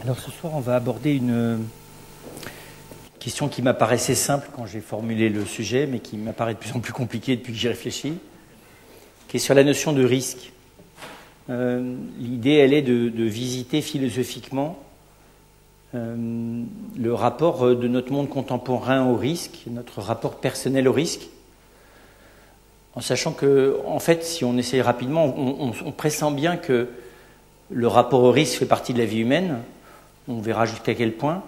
Alors ce soir, on va aborder une question qui m'apparaissait simple quand j'ai formulé le sujet, mais qui m'apparaît de plus en plus compliquée depuis que j'y réfléchis, qui est sur la notion de risque. L'idée, elle est de visiter philosophiquement le rapport de notre monde contemporain au risque, notre rapport personnel au risque, en sachant que, en fait, si on essaye rapidement, on pressent bien que le rapport au risque fait partie de la vie humaine. On verra jusqu'à quel point.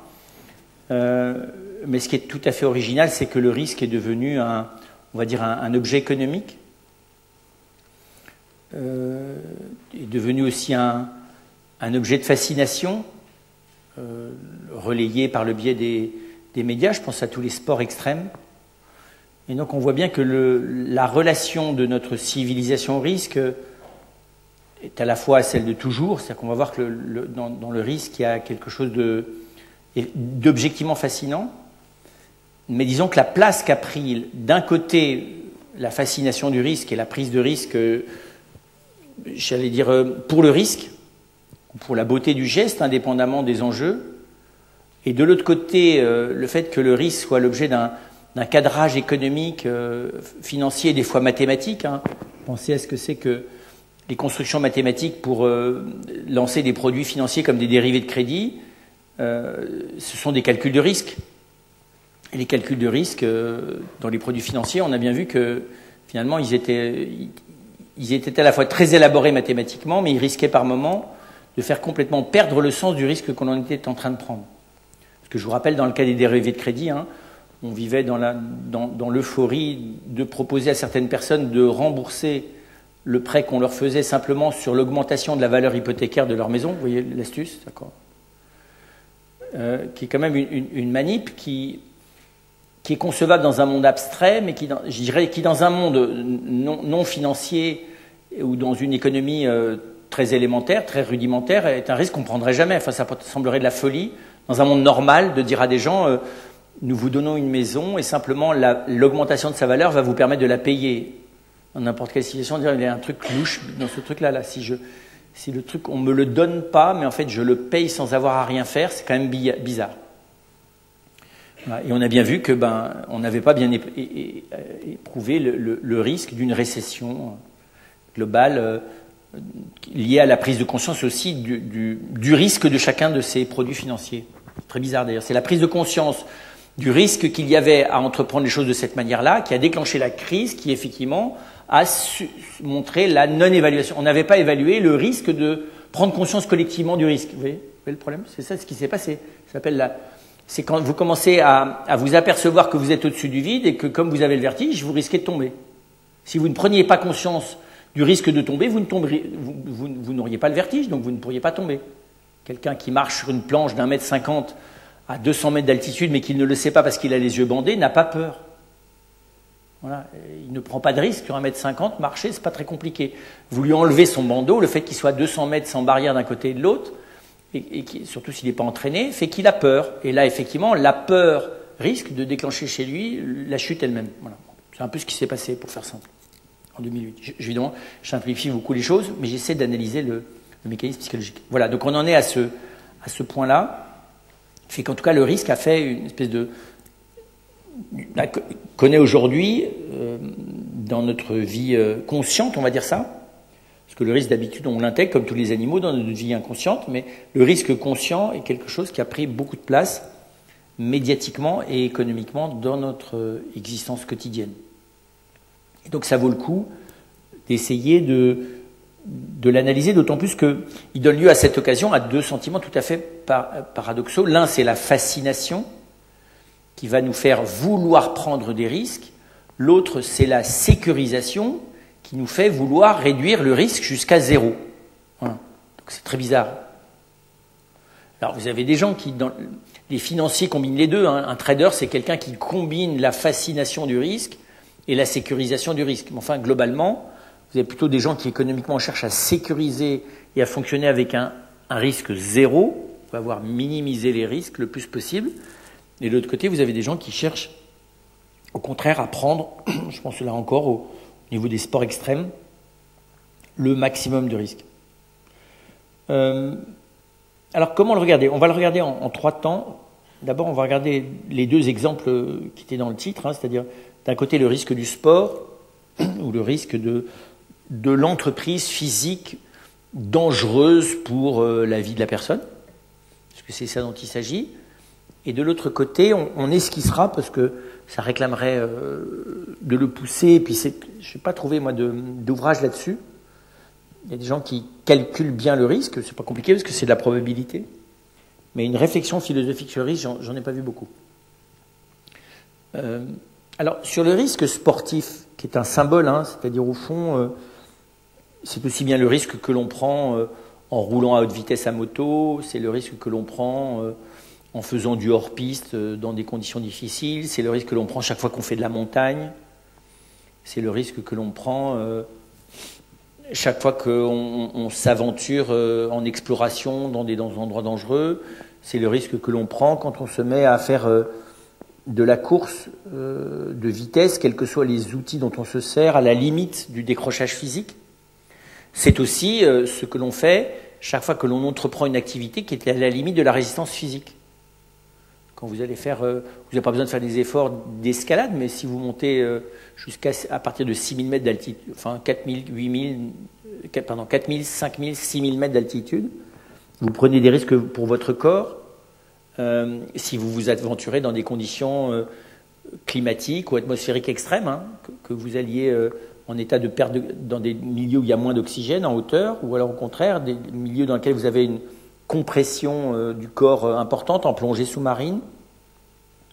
Mais ce qui est tout à fait original, c'est que le risque est devenu on va dire un objet économique, est devenu aussi un objet de fascination, relayé par le biais des médias. Je pense à tous les sports extrêmes. Et donc on voit bien que la relation de notre civilisation au risque est à la fois celle de toujours, c'est-à-dire qu'on va voir que dans le risque, il y a quelque chose d'objectivement fascinant, mais disons que la place qu'a pris d'un côté la fascination du risque et la prise de risque, j'allais dire pour le risque, pour la beauté du geste, indépendamment des enjeux, et de l'autre côté, le fait que le risque soit l'objet d'un cadrage économique, financier, des fois mathématique. Pensez à ce que c'est que les constructions mathématiques pour lancer des produits financiers comme des dérivés de crédit, ce sont des calculs de risque. Et les calculs de risque, dans les produits financiers, on a bien vu que finalement, ils étaient à la fois très élaborés mathématiquement, mais ils risquaient par moments de faire complètement perdre le sens du risque qu'on en était en train de prendre. Parce que je vous rappelle, dans le cas des dérivés de crédit, on vivait dans l'euphorie de proposer à certaines personnes de rembourser le prêt qu'on leur faisait simplement sur l'augmentation de la valeur hypothécaire de leur maison. Vous voyez l'astuce, d'accord, qui est quand même une manip qui est concevable dans un monde abstrait, mais qui dans un monde non financier ou dans une économie très élémentaire, très rudimentaire, est un risque qu'on ne prendrait jamais. Enfin, ça semblerait de la folie, dans un monde normal, de dire à des gens nous vous donnons une maison et simplement l'augmentation de sa valeur va vous permettre de la payer. Dans n'importe quelle situation, il y a un truc louche dans ce truc-là. Si le truc, on ne me le donne pas, mais en fait je le paye sans avoir à rien faire, c'est quand même bizarre. Voilà. Et on a bien vu que on n'avait pas bien éprouvé le risque d'une récession globale liée à la prise de conscience aussi du risque de chacun de ces produits financiers. Très bizarre d'ailleurs. C'est la prise de conscience du risque qu'il y avait à entreprendre les choses de cette manière-là qui a déclenché la crise, qui effectivement a montré la non-évaluation. On n'avait pas évalué le risque de prendre conscience collectivement du risque. Vous voyez le problème? C'est ça ce qui s'est passé. C'est quand vous commencez à vous apercevoir que vous êtes au-dessus du vide et que comme vous avez le vertige, vous risquez de tomber. Si vous ne preniez pas conscience du risque de tomber, vous n'auriez pas le vertige, donc vous ne pourriez pas tomber. Quelqu'un qui marche sur une planche d'1,50 m à 200 mètres d'altitude, mais qu'il ne le sait pas parce qu'il a les yeux bandés, n'a pas peur. Voilà. Il ne prend pas de risque sur 1,50 m, marcher, c'est pas très compliqué. Vous lui enlevez son bandeau, le fait qu'il soit à 200 mètres sans barrière d'un côté et de l'autre, et surtout s'il n'est pas entraîné, fait qu'il a peur. Et là, effectivement, la peur risque de déclencher chez lui la chute elle-même. Voilà. C'est un peu ce qui s'est passé, pour faire simple, en 2008. Évidemment, je simplifie beaucoup les choses, mais j'essaie d'analyser le mécanisme psychologique. Voilà, donc on en est à ce point-là, qui fait qu'en tout cas, le risque a fait une espèce connaît aujourd'hui, dans notre vie consciente, on va dire ça, parce que le risque d'habitude, on l'intègre comme tous les animaux dans notre vie inconsciente, mais le risque conscient est quelque chose qui a pris beaucoup de place médiatiquement et économiquement dans notre existence quotidienne. Et donc ça vaut le coup d'essayer de l'analyser, d'autant plus qu'il donne lieu à cette occasion à deux sentiments tout à fait paradoxaux. L'un, c'est la fascination, qui va nous faire vouloir prendre des risques. L'autre, c'est la sécurisation, qui nous fait vouloir réduire le risque jusqu'à zéro. Voilà. Donc c'est très bizarre. Alors vous avez des gens les financiers combinent les deux. Un trader, c'est quelqu'un qui combine la fascination du risque et la sécurisation du risque. Mais enfin, globalement, vous avez plutôt des gens qui économiquement cherchent à sécuriser et à fonctionner avec un risque zéro, pour avoir minimisé les risques le plus possible. Et de l'autre côté, vous avez des gens qui cherchent au contraire à prendre, je pense là encore au niveau des sports extrêmes, le maximum de risques. Alors, comment le regarder? On va le regarder en 3 temps. D'abord, on va regarder les 2 exemples qui étaient dans le titre, hein, c'est-à-dire d'un côté le risque du sport ou le risque de l'entreprise physique dangereuse pour la vie de la personne, parce que c'est ça dont il s'agit. Et de l'autre côté, on esquissera, parce que ça réclamerait de le pousser, et puis je n'ai pas trouvé moi d'ouvrage là-dessus. Il y a des gens qui calculent bien le risque, c'est pas compliqué parce que c'est de la probabilité. Mais une réflexion philosophique sur le risque, j'en ai pas vu beaucoup. Alors, sur le risque sportif, qui est un symbole, hein, c'est-à-dire au fond, c'est aussi bien le risque que l'on prend en roulant à haute vitesse à moto, c'est le risque que l'on prend en faisant du hors-piste dans des conditions difficiles, c'est le risque que l'on prend chaque fois qu'on fait de la montagne, c'est le risque que l'on prend chaque fois qu'on s'aventure en exploration dans des endroits dangereux, c'est le risque que l'on prend quand on se met à faire de la course de vitesse, quels que soient les outils dont on se sert, à la limite du décrochage physique. C'est aussi ce que l'on fait chaque fois que l'on entreprend une activité qui est à la limite de la résistance physique. Quand vous allez faire, vous n'avez pas besoin de faire des efforts d'escalade, mais si vous montez à partir de 6000 mètres d'altitude, enfin 4000, 5000, 6000 mètres d'altitude, vous prenez des risques pour votre corps si vous vous aventurez dans des conditions climatiques ou atmosphériques extrêmes, hein, que vous alliez en état de perte dans des milieux où il y a moins d'oxygène en hauteur, ou alors au contraire, des milieux dans lesquels vous avez une compression du corps importante en plongée sous-marine.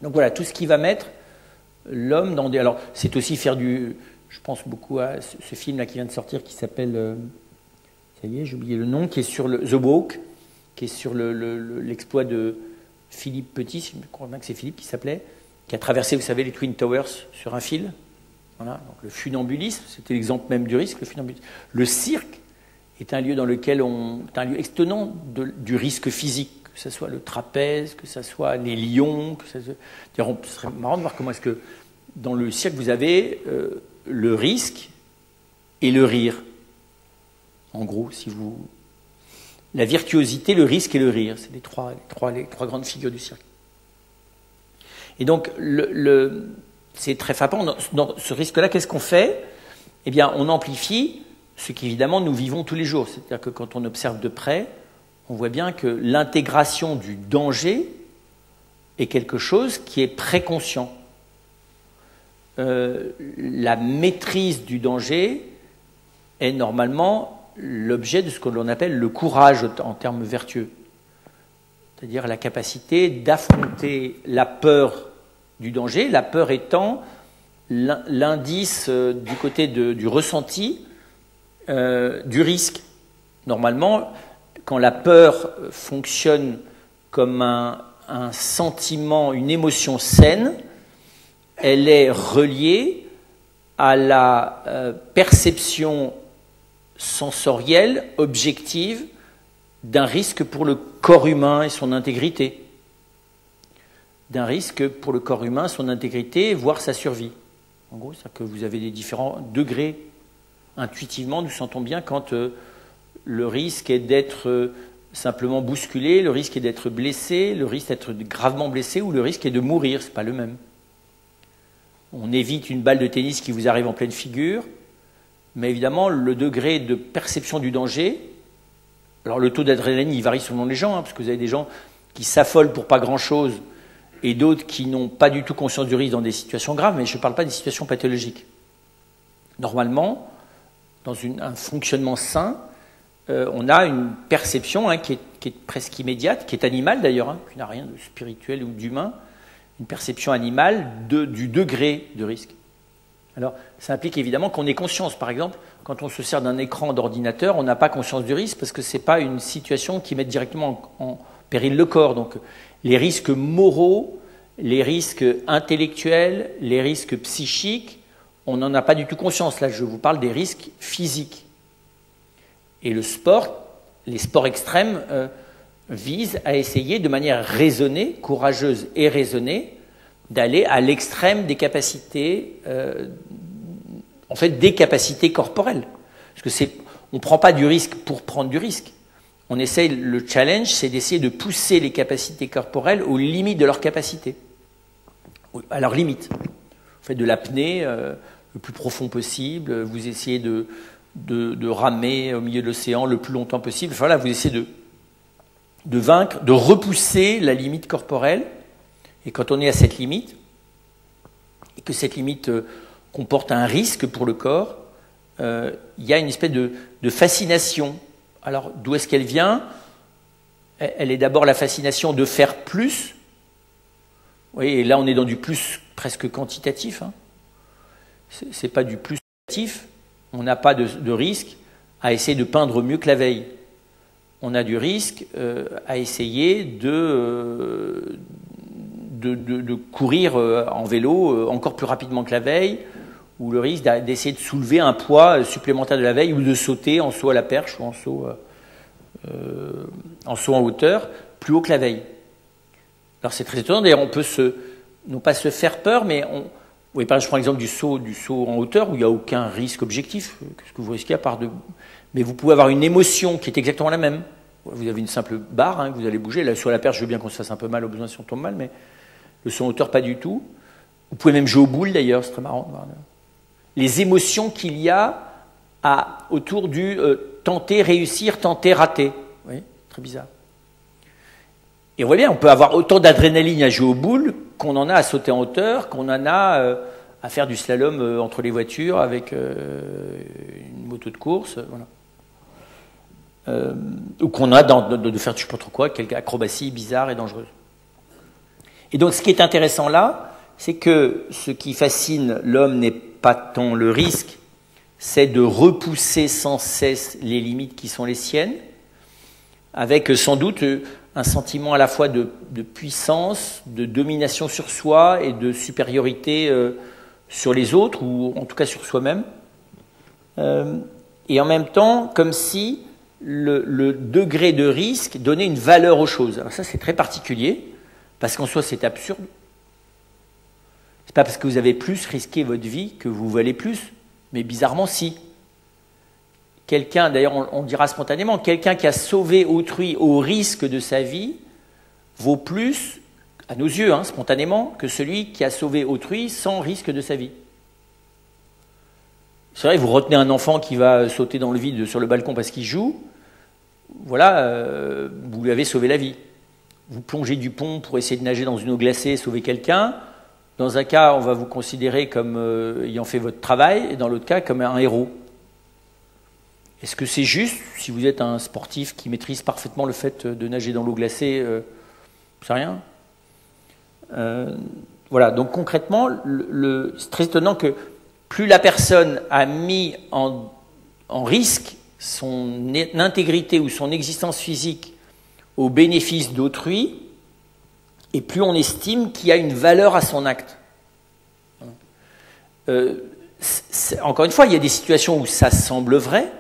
Donc voilà, tout ce qui va mettre l'homme dans des... Alors, c'est aussi faire du... Je pense beaucoup à ce film-là qui vient de sortir, qui s'appelle... ça y est, j'ai oublié le nom, qui est sur The Walk, qui est sur l'exploit de Philippe Petit, je crois bien que c'est Philippe qui s'appelait, qui a traversé, vous savez, les Twin Towers sur un fil. Voilà, donc le funambulisme, c'était l'exemple même du risque, le funambulisme. Le cirque est un lieu dans lequel est un lieu extenant du risque physique, que ce soit le trapèze, que ce soit les lions, ce serait marrant de voir comment est-ce que dans le cirque vous avez le risque et le rire. En gros, la virtuosité, le risque et le rire, c'est les trois grandes figures du cirque. Et donc c'est très frappant. Dans ce risque-là, qu'est-ce qu'on fait? Eh bien, on amplifie ce qu'évidemment nous vivons tous les jours. C'est-à-dire que quand on observe de près, on voit bien que l'intégration du danger est quelque chose qui est préconscient. La maîtrise du danger est normalement l'objet de ce que l'on appelle le courage en termes vertueux. C'est-à-dire la capacité d'affronter la peur du danger, la peur étant l'indice du côté du ressenti du risque. Normalement, quand la peur fonctionne comme un sentiment, une émotion saine, elle est reliée à la perception sensorielle, objective, d'un risque pour le corps humain et son intégrité. D'un risque pour le corps humain, son intégrité, voire sa survie. En gros, c'est-à-dire que vous avez des différents degrés. Intuitivement, nous sentons bien quand le risque est d'être simplement bousculé, le risque est d'être blessé, le risque d'être gravement blessé ou le risque est de mourir, ce n'est pas le même. On évite une balle de tennis qui vous arrive en pleine figure, mais évidemment, le degré de perception du danger, alors le taux d'adrénaline, il varie selon les gens, hein, parce que vous avez des gens qui s'affolent pour pas grand-chose et d'autres qui n'ont pas du tout conscience du risque dans des situations graves, mais je ne parle pas des situations pathologiques. Normalement, dans un fonctionnement sain, on a une perception qui est presque immédiate, qui est animale d'ailleurs, qui n'a rien de spirituel ou d'humain, une perception animale du degré de risque. Alors, ça implique évidemment qu'on ait conscience. Par exemple, quand on se sert d'un écran d'ordinateur, on n'a pas conscience du risque parce que ce n'est pas une situation qui met directement en péril le corps. Donc, les risques moraux, les risques intellectuels, les risques psychiques, on n'en a pas du tout conscience. Là, je vous parle des risques physiques. Et le sport, les sports extrêmes visent à essayer de manière raisonnée, courageuse et raisonnée, d'aller à l'extrême des capacités, des capacités corporelles. Parce que on ne prend pas du risque pour prendre du risque. on essaye, le challenge, c'est d'essayer de pousser les capacités corporelles aux limites de leur capacité, à leurs limites. Vous faites de l'apnée le plus profond possible, vous essayez de ramer au milieu de l'océan le plus longtemps possible. Enfin, là, vous essayez de vaincre, de repousser la limite corporelle. Et quand on est à cette limite, et que cette limite comporte un risque pour le corps, il y a une espèce de fascination. Alors, d'où est-ce qu'elle vient? Elle est d'abord la fascination de faire plus. Vous voyez, et là, on est dans du plus presque quantitatif. Hein. C'est pas du plus quantitatif. On n'a pas de risque à essayer de peindre mieux que la veille. On a du risque à essayer de courir en vélo encore plus rapidement que la veille, ou le risque d'essayer de soulever un poids supplémentaire de la veille, ou de sauter en saut à la perche ou en saut en hauteur plus haut que la veille. Alors c'est très étonnant, d'ailleurs on peut non pas se faire peur, mais oui, par exemple, je prends l'exemple du saut en hauteur où il n'y a aucun risque objectif. Qu'est-ce que vous risquez à part de... Mais vous pouvez avoir une émotion qui est exactement la même. Vous avez une simple barre que vous allez bouger. Là, sur la perche, je veux bien qu'on se fasse un peu mal au besoin si on tombe mal, mais le saut en hauteur, pas du tout. Vous pouvez même jouer aux boules, d'ailleurs, c'est très marrant. Les émotions qu'il y a autour du tenter, réussir, tenter, rater. Vous voyez, très bizarre. Et on voit bien, on peut avoir autant d'adrénaline à jouer aux boules qu'on en a à sauter en hauteur, qu'on en a à faire du slalom entre les voitures avec une moto de course, voilà. Ou qu'on a de faire je ne sais pas trop quoi, quelque acrobatie bizarre et dangereuse. Et donc ce qui est intéressant là, c'est que ce qui fascine l'homme n'est pas tant le risque, c'est de repousser sans cesse les limites qui sont les siennes, avec sans doute un sentiment à la fois de puissance, de domination sur soi et de supériorité sur les autres, ou en tout cas sur soi-même. Et en même temps, comme si le degré de risque donnait une valeur aux choses. Alors ça, c'est très particulier, parce qu'en soi, c'est absurde. C'est pas parce que vous avez plus risqué votre vie que vous valez plus, mais bizarrement, si. Quelqu'un, d'ailleurs on dira spontanément, quelqu'un qui a sauvé autrui au risque de sa vie vaut plus, à nos yeux, spontanément, que celui qui a sauvé autrui sans risque de sa vie. C'est vrai, vous retenez un enfant qui va sauter dans le vide sur le balcon parce qu'il joue, voilà, vous lui avez sauvé la vie. Vous plongez du pont pour essayer de nager dans une eau glacée et sauver quelqu'un. Dans un cas, on va vous considérer comme ayant fait votre travail, et dans l'autre cas, comme un héros. Est-ce que c'est juste, si vous êtes un sportif qui maîtrise parfaitement le fait de nager dans l'eau glacée, c'est rien. Voilà, donc concrètement, c'est très étonnant que plus la personne a mis en risque son intégrité ou son existence physique au bénéfice d'autrui, et plus on estime qu'il y a une valeur à son acte. Encore une fois, il y a des situations où ça semble vrai,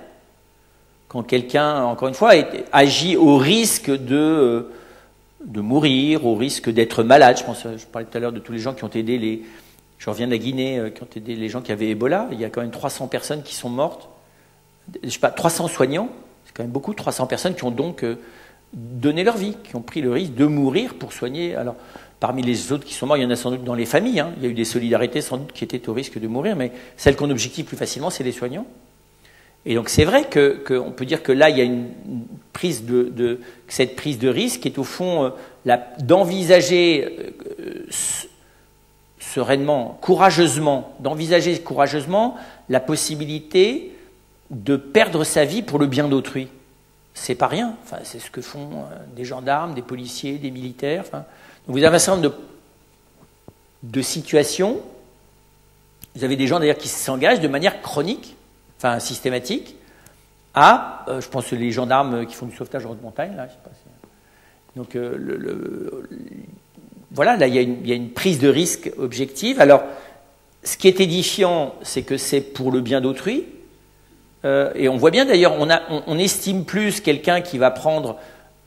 quand quelqu'un, encore une fois, agit au risque de mourir, au risque d'être malade. Je parlais tout à l'heure de tous les gens qui ont aidé je reviens de la Guinée, qui ont aidé les gens qui avaient Ebola. Il y a quand même 300 personnes qui sont mortes. Je sais pas, 300 soignants, c'est quand même beaucoup, 300 personnes qui ont donc donné leur vie, qui ont pris le risque de mourir pour soigner. Alors, parmi les autres qui sont morts, il y en a sans doute dans les familles. Il y a eu des solidarités sans doute qui étaient au risque de mourir, mais celles qu'on objective plus facilement, c'est les soignants. Et donc c'est vrai qu'on peut dire que là, il y a une prise cette prise de risque est au fond d'envisager sereinement, courageusement, la possibilité de perdre sa vie pour le bien d'autrui. C'est pas rien. Enfin, c'est ce que font des gendarmes, des policiers, des militaires. Enfin, donc vous avez un certain nombre de situations. Vous avez des gens d'ailleurs qui s'engagent de manière chronique, enfin systématique, je pense les gendarmes qui font du sauvetage en haute montagne, là, je sais pas si... Donc voilà, là il y a une prise de risque objective. Alors, ce qui est édifiant, c'est que c'est pour le bien d'autrui, et on voit bien d'ailleurs, on estime plus quelqu'un qui va prendre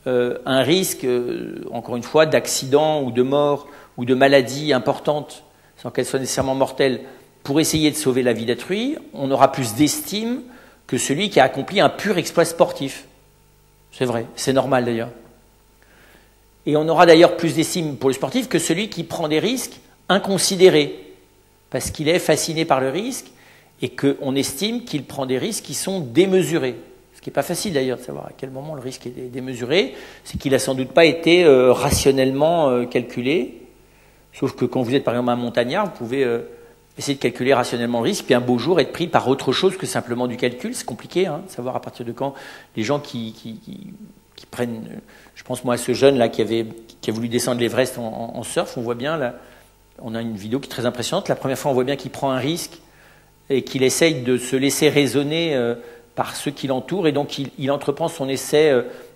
un risque, encore une fois, d'accident ou de mort ou de maladie importante, sans qu'elle soit nécessairement mortelle, pour essayer de sauver la vie d'autrui, on aura plus d'estime que celui qui a accompli un pur exploit sportif. C'est vrai, c'est normal d'ailleurs. Et on aura d'ailleurs plus d'estime pour le sportif que celui qui prend des risques inconsidérés, parce qu'il est fasciné par le risque et qu'on estime qu'il prend des risques qui sont démesurés. Ce qui n'est pas facile d'ailleurs de savoir à quel moment le risque est démesuré, c'est qu'il n'a sans doute pas été rationnellement calculé. Sauf que quand vous êtes par exemple un montagnard, vous pouvez essayer de calculer rationnellement le risque, puis un beau jour être pris par autre chose que simplement du calcul. C'est compliqué, de savoir à partir de quand les gens qui prennent... Je pense moi à ce jeune là qui a voulu descendre l'Everest en surf, on voit bien là, on a une vidéo qui est très impressionnante. La première fois, on voit bien qu'il prend un risque et qu'il essaye de se laisser raisonner par ceux qui l'entourent, et donc il entreprend son essai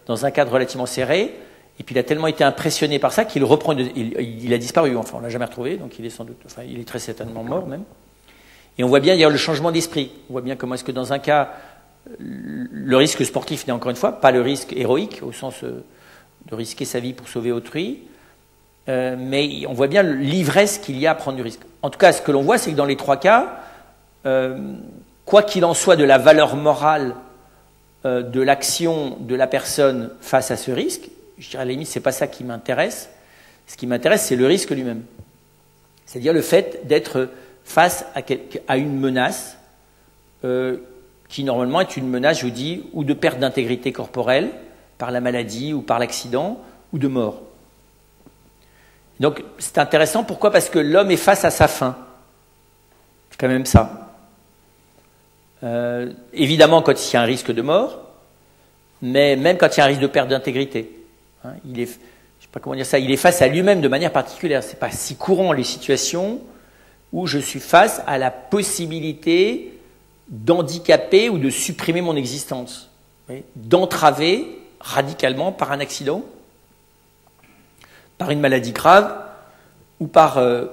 dans un cadre relativement serré. Et puis il a tellement été impressionné par ça qu'il reprend. Il a disparu, enfin on l'a jamais retrouvé, donc il est sans doute, enfin il est très certainement mort même. Et on voit bien d'ailleurs le changement d'esprit. On voit bien comment est-ce que dans un cas, le risque sportif n'est encore une fois pas le risque héroïque au sens de risquer sa vie pour sauver autrui, mais on voit bien l'ivresse qu'il y a à prendre du risque. En tout cas, ce que l'on voit, c'est que dans les trois cas, quoi qu'il en soit de la valeur morale de l'action de la personne face à ce risque, je dirais à la limite, ce n'est pas ça qui m'intéresse. Ce qui m'intéresse, c'est le risque lui-même. C'est-à-dire le fait d'être face à une menace qui normalement est une menace, je vous dis, ou de perte d'intégrité corporelle par la maladie ou par l'accident, ou de mort. Donc c'est intéressant, pourquoi? Parce que l'homme est face à sa fin. C'est quand même ça. Évidemment quand il y a un risque de mort, mais même quand il y a un risque de perte d'intégrité. Il est, je sais pas comment dire ça, il est face à lui-même de manière particulière. C'est pas si courant les situations où je suis face à la possibilité d'handicaper ou de supprimer mon existence, d'entraver radicalement par un accident, par une maladie grave ou par la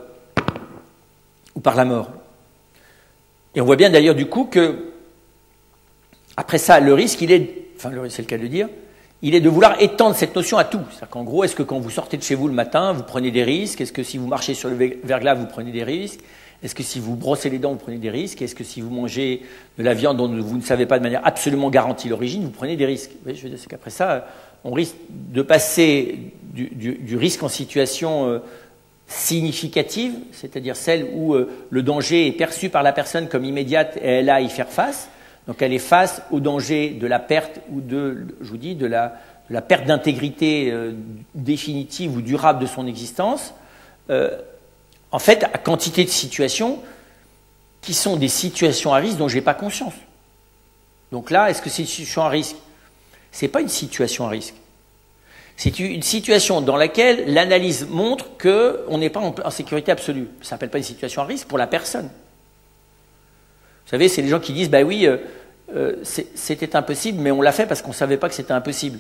mort. Et on voit bien d'ailleurs du coup que après ça, le risque, c'est le cas de le dire, il est de vouloir étendre cette notion à tout. C'est-à-dire qu'en gros, est-ce que quand vous sortez de chez vous le matin, vous prenez des risques? Est-ce que si vous marchez sur le verglas, vous prenez des risques? Est-ce que si vous brossez les dents, vous prenez des risques? Est-ce que si vous mangez de la viande dont vous ne savez pas de manière absolument garantie l'origine, vous prenez des risques? Oui, je veux dire, c'est qu'après ça, on risque de passer du risque en situation significative, c'est-à-dire celle où le danger est perçu par la personne comme immédiate et elle a à y faire face. Donc elle est face au danger de la perte ou de la perte d'intégrité définitive ou durable de son existence. En fait, à quantité de situations qui sont des situations à risque dont je n'ai pas conscience. Donc là, est-ce que c'est une situation à risque? Ce n'est pas une situation à risque. C'est une situation dans laquelle l'analyse montre qu'on n'est pas en sécurité absolue. Ça ne s'appelle pas une situation à risque pour la personne. Vous savez, c'est les gens qui disent « bah oui, c'était impossible, mais on l'a fait parce qu'on ne savait pas que c'était impossible ».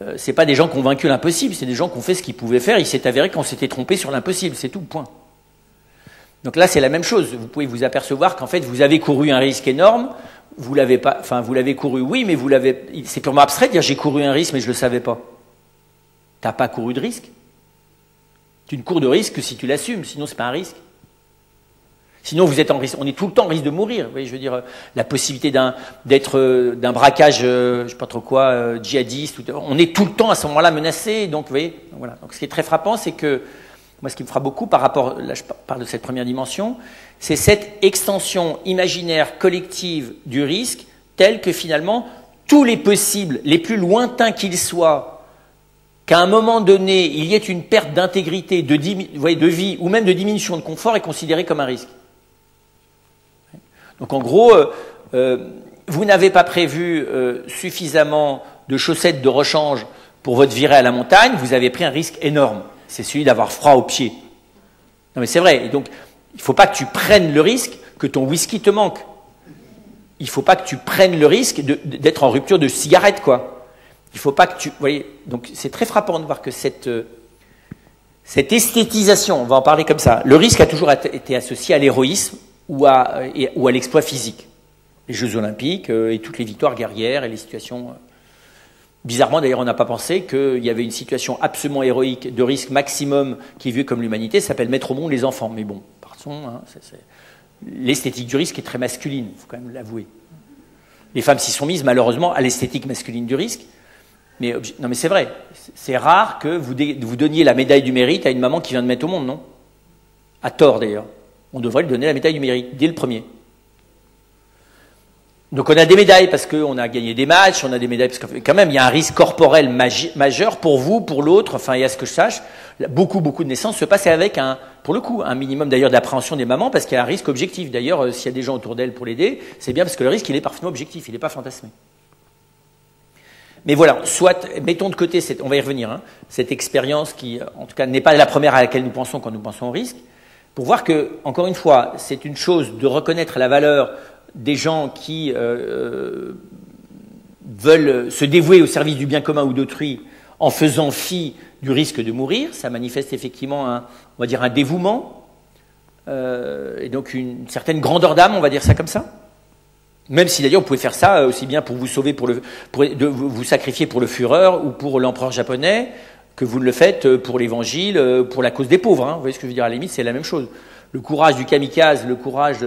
Ce n'est pas des gens qui ont vaincu l'impossible, c'est des gens qui ont fait ce qu'ils pouvaient faire. Il s'est avéré qu'on s'était trompé sur l'impossible, c'est tout, point. Donc là, c'est la même chose. Vous pouvez vous apercevoir qu'en fait, vous avez couru un risque énorme. Vous l'avez pas, enfin, vous l'avez couru, oui, mais c'est purement abstrait de dire j'ai couru un risque, mais je ne le savais pas. Tu n'as pas couru de risque. Tu ne cours de risque que si tu l'assumes, sinon ce n'est pas un risque. Sinon, vous êtes en risque. On est tout le temps en risque de mourir. Vous voyez, je veux dire, la possibilité d'un braquage, je ne sais pas trop quoi, djihadiste. On est tout le temps à ce moment-là menacé. Donc, vous voyez, voilà. Donc, ce qui est très frappant, c'est que moi, ce qui me frappe beaucoup par rapport, là, je parle de cette première dimension, c'est cette extension imaginaire collective du risque, telle que finalement tous les possibles, les plus lointains qu'ils soient, qu'à un moment donné, il y ait une perte d'intégrité, de vie ou même de diminution de confort, est considéré comme un risque. Donc en gros, vous n'avez pas prévu suffisamment de chaussettes de rechange pour votre virée à la montagne, vous avez pris un risque énorme. C'est celui d'avoir froid aux pieds. Non mais c'est vrai. Et donc, il ne faut pas que tu prennes le risque que ton whisky te manque. Il ne faut pas que tu prennes le risque d'être en rupture de cigarette, quoi. Il ne faut pas que tu... Vous voyez, donc c'est très frappant de voir que cette esthétisation, on va en parler comme ça, le risque a toujours été associé à l'héroïsme ou à l'exploit physique. Les Jeux Olympiques et toutes les victoires guerrières et les situations... Bizarrement, d'ailleurs, on n'a pas pensé qu'il y avait une situation absolument héroïque de risque maximum qui est vue comme l'humanité, ça s'appelle mettre au monde les enfants. Mais bon, partons, hein, l'esthétique du risque est très masculine, il faut quand même l'avouer. Les femmes s'y sont mises, malheureusement, à l'esthétique masculine du risque. Mais, non, mais c'est vrai. C'est rare que vous donniez la médaille du mérite à une maman qui vient de mettre au monde, non? À tort, d'ailleurs. On devrait lui donner la médaille du mérite, dès le premier. Donc on a des médailles parce qu'on a gagné des matchs, on a des médailles parce que quand même il y a un risque corporel majeur pour vous, pour l'autre, enfin et à ce que je sache, beaucoup de naissances se passent avec pour le coup, un minimum d'ailleurs d'appréhension des mamans parce qu'il y a un risque objectif. D'ailleurs, s'il y a des gens autour d'elles pour l'aider, c'est bien parce que le risque il est parfaitement objectif, il n'est pas fantasmé. Mais voilà, soit, mettons de côté, on va y revenir, hein, cette expérience qui, en tout cas, n'est pas la première à laquelle nous pensons quand nous pensons au risque, pour voir que, encore une fois, c'est une chose de reconnaître la valeur des gens qui veulent se dévouer au service du bien commun ou d'autrui en faisant fi du risque de mourir. Ça manifeste effectivement on va dire un dévouement et donc une certaine grandeur d'âme, on va dire ça comme ça. Même si d'ailleurs vous pouvez faire ça aussi bien pour vous sauver, vous sacrifier pour le Führer ou pour l'empereur japonais, que vous le faites pour l'évangile, pour la cause des pauvres. Hein. Vous voyez ce que je veux dire, à la limite, c'est la même chose. Le courage du kamikaze, le courage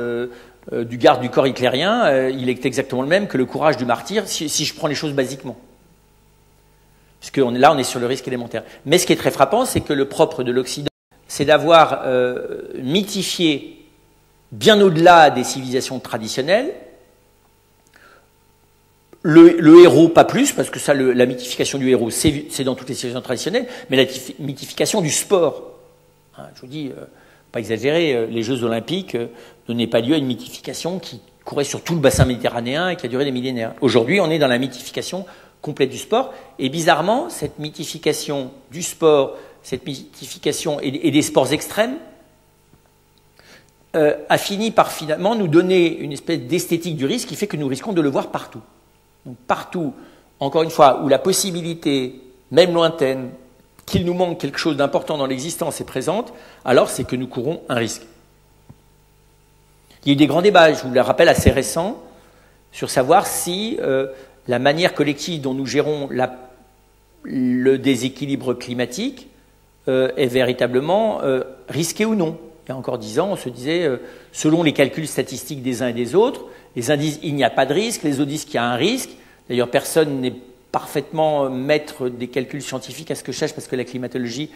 du garde du corps hitlérien, il est exactement le même que le courage du martyr, si je prends les choses basiquement. Parce que là, on est sur le risque élémentaire. Mais ce qui est très frappant, c'est que le propre de l'Occident, c'est d'avoir mythifié, bien au-delà des civilisations traditionnelles, le héros, pas plus, parce que ça, la mythification du héros, c'est dans toutes les civilisations traditionnelles, mais la mythification du sport. Hein, je vous dis, pas exagérer, les Jeux Olympiques ne donnaient pas lieu à une mythification qui courait sur tout le bassin méditerranéen et qui a duré des millénaires. Aujourd'hui, on est dans la mythification complète du sport, et bizarrement, cette mythification du sport, cette mythification et des sports extrêmes, a fini par finalement nous donner une espèce d'esthétique du risque qui fait que nous risquons de le voir partout. Donc partout, encore une fois, où la possibilité, même lointaine, qu'il nous manque quelque chose d'important dans l'existence est présente, alors c'est que nous courons un risque. Il y a eu des grands débats, je vous le rappelle, assez récents, sur savoir si la manière collective dont nous gérons le déséquilibre climatique est véritablement risquée ou non. Il y a encore 10 ans, on se disait, selon les calculs statistiques des uns et des autres, les uns disent il n'y a pas de risque, les autres disent qu'il y a un risque. D'ailleurs, personne n'est parfaitement maître des calculs scientifiques à ce que je sache, parce que la climatologie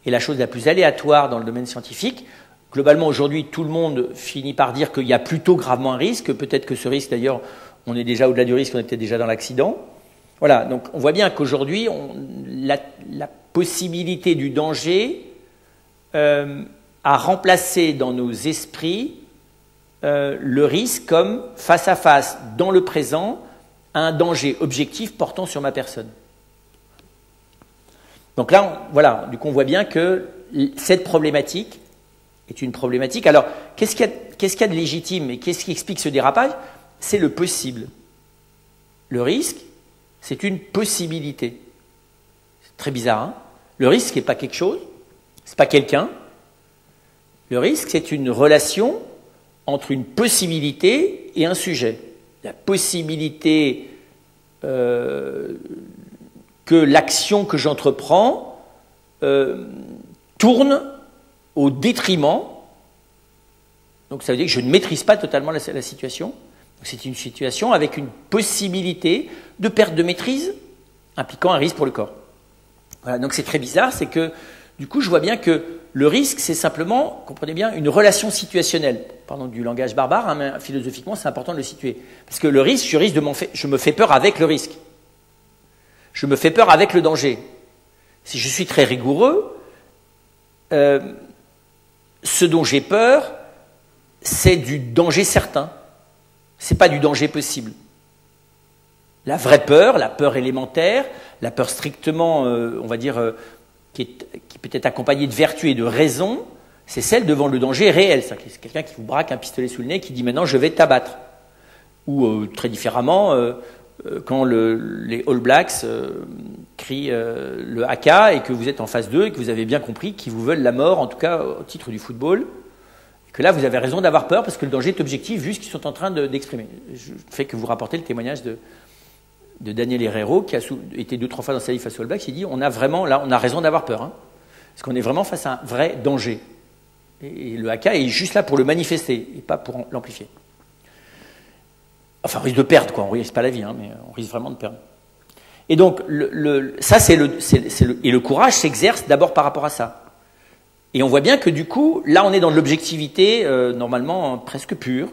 est la chose la plus aléatoire dans le domaine scientifique. Globalement, aujourd'hui, tout le monde finit par dire qu'il y a plutôt gravement un risque. Peut-être que ce risque, d'ailleurs, on est déjà au-delà du risque, on est peut-être déjà dans l'accident. Voilà, donc on voit bien qu'aujourd'hui, la possibilité du danger a remplacé dans nos esprits le risque comme face à face, dans le présent, un danger objectif portant sur ma personne. Donc là, voilà, du coup on voit bien que cette problématique est une problématique. Alors, qu'est-ce qu'il y a de légitime et qu'est-ce qui explique ce dérapage? C'est le possible. Le risque, c'est une possibilité. C'est très bizarre, hein? Le risque n'est pas quelque chose, c'est pas quelqu'un. Le risque, c'est une relation entre une possibilité et un sujet. La possibilité que l'action que j'entreprends tourne au détriment. Donc ça veut dire que je ne maîtrise pas totalement la situation. C'est une situation avec une possibilité de perte de maîtrise impliquant un risque pour le corps. Voilà, donc c'est très bizarre, c'est que du coup je vois bien que le risque c'est simplement, comprenez bien, une relation situationnelle. Pardon du langage barbare, hein, mais philosophiquement c'est important de le situer. Parce que le risque, je me fais peur avec le risque. Je me fais peur avec le danger. Si je suis très rigoureux, ce dont j'ai peur, c'est du danger certain. C'est pas du danger possible. La vraie peur, la peur élémentaire, la peur strictement, on va dire, qui peut être accompagnée de vertu et de raison, c'est celle devant le danger réel. C'est quelqu'un qui vous braque un pistolet sous le nez et qui dit maintenant je vais t'abattre. Ou très différemment, quand les All Blacks crient le haka et que vous êtes en face d'eux et que vous avez bien compris qu'ils vous veulent la mort, en tout cas au titre du football. Que là, vous avez raison d'avoir peur parce que le danger est objectif vu ce qu'ils sont en train d'exprimer. Je fais que vous rapportez le témoignage de Daniel Herrero qui a été 2-3 fois dans sa vie face aux All Blacks. Il dit on a raison d'avoir peur. Hein, parce qu'on est vraiment face à un vrai danger. Et le haka est juste là pour le manifester et pas pour l'amplifier. Enfin, on risque de perdre, quoi. On risque pas la vie, hein, mais on risque vraiment de perdre. Et donc, et le courage s'exerce d'abord par rapport à ça. Et on voit bien que du coup, là, on est dans de l'objectivité, normalement presque pure,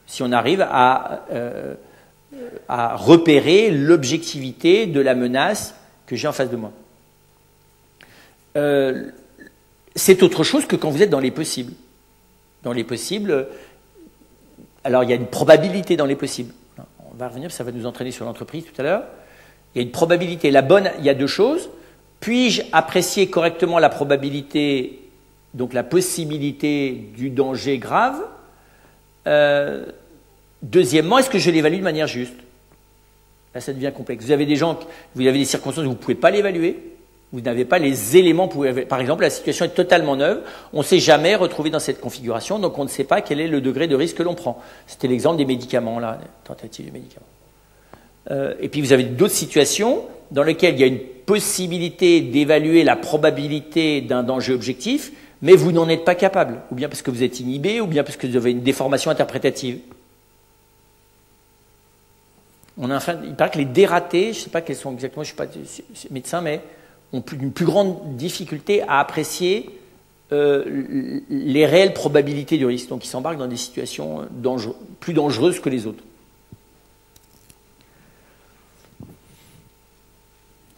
si on arrive à repérer l'objectivité de la menace que j'ai en face de moi. C'est autre chose que quand vous êtes dans les possibles. Dans les possibles, alors il y a une probabilité dans les possibles. On va revenir, ça va nous entraîner sur l'entreprise tout à l'heure. Il y a une probabilité. Il y a deux choses. Puis-je apprécier correctement la probabilité, donc la possibilité du danger grave? Deuxièmement, est-ce que je l'évalue de manière juste? Là, ça devient complexe. Vous avez des circonstances où vous ne pouvez pas l'évaluer. Vous n'avez pas les éléments pour évaluer. Par exemple, la situation est totalement neuve. On ne s'est jamais retrouvé dans cette configuration, donc on ne sait pas quel est le degré de risque que l'on prend. C'était l'exemple des médicaments, là, tentative des médicaments. Et puis vous avez d'autres situations dans lesquelles il y a une possibilité d'évaluer la probabilité d'un danger objectif, mais vous n'en êtes pas capable, ou bien parce que vous êtes inhibé, ou bien parce que vous avez une déformation interprétative. Il paraît que les dératés, je ne sais pas quels sont exactement, je ne suis pas médecin, mais ont une plus grande difficulté à apprécier les réelles probabilités du risque. Donc ils s'embarquent dans des situations plus dangereuses que les autres.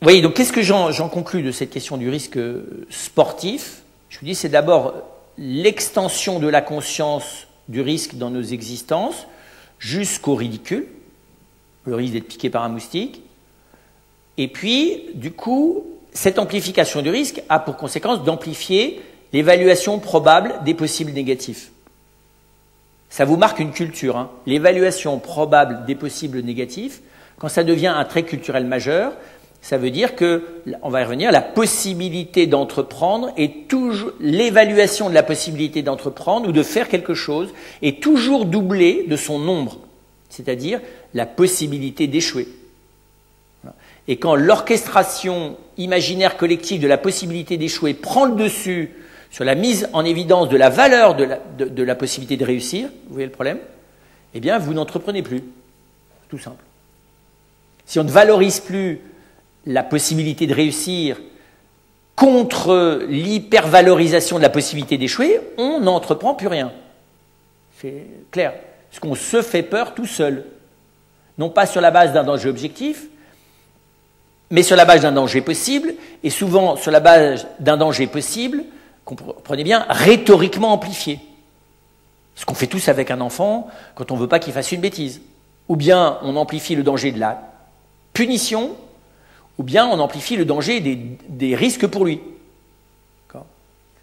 Vous voyez, donc qu'est-ce que j'en conclus de cette question du risque sportif? Je vous dis, c'est d'abord l'extension de la conscience du risque dans nos existences jusqu'au ridicule, le risque d'être piqué par un moustique. Et puis, du coup, cette amplification du risque a pour conséquence d'amplifier l'évaluation probable des possibles négatifs. Ça vous marque une culture, hein. L'évaluation probable des possibles négatifs, quand ça devient un trait culturel majeur, ça veut dire que, on va y revenir, la possibilité d'entreprendre est toujours, l'évaluation de la possibilité d'entreprendre ou de faire quelque chose est toujours doublée de son nombre, c'est-à-dire la possibilité d'échouer. Et quand l'orchestration imaginaire collective de la possibilité d'échouer prend le dessus sur la mise en évidence de la valeur de la possibilité de réussir, vous voyez le problème? Eh bien, vous n'entreprenez plus. Tout simple. Si on ne valorise plus la possibilité de réussir contre l'hypervalorisation de la possibilité d'échouer, on n'entreprend plus rien. C'est clair. Parce qu'on se fait peur tout seul. Non pas sur la base d'un danger objectif, mais sur la base d'un danger possible, et souvent sur la base d'un danger possible, comprenez bien, rhétoriquement amplifié. Ce qu'on fait tous avec un enfant quand on ne veut pas qu'il fasse une bêtise. Ou bien on amplifie le danger de la punition, ou bien on amplifie le danger des risques pour lui.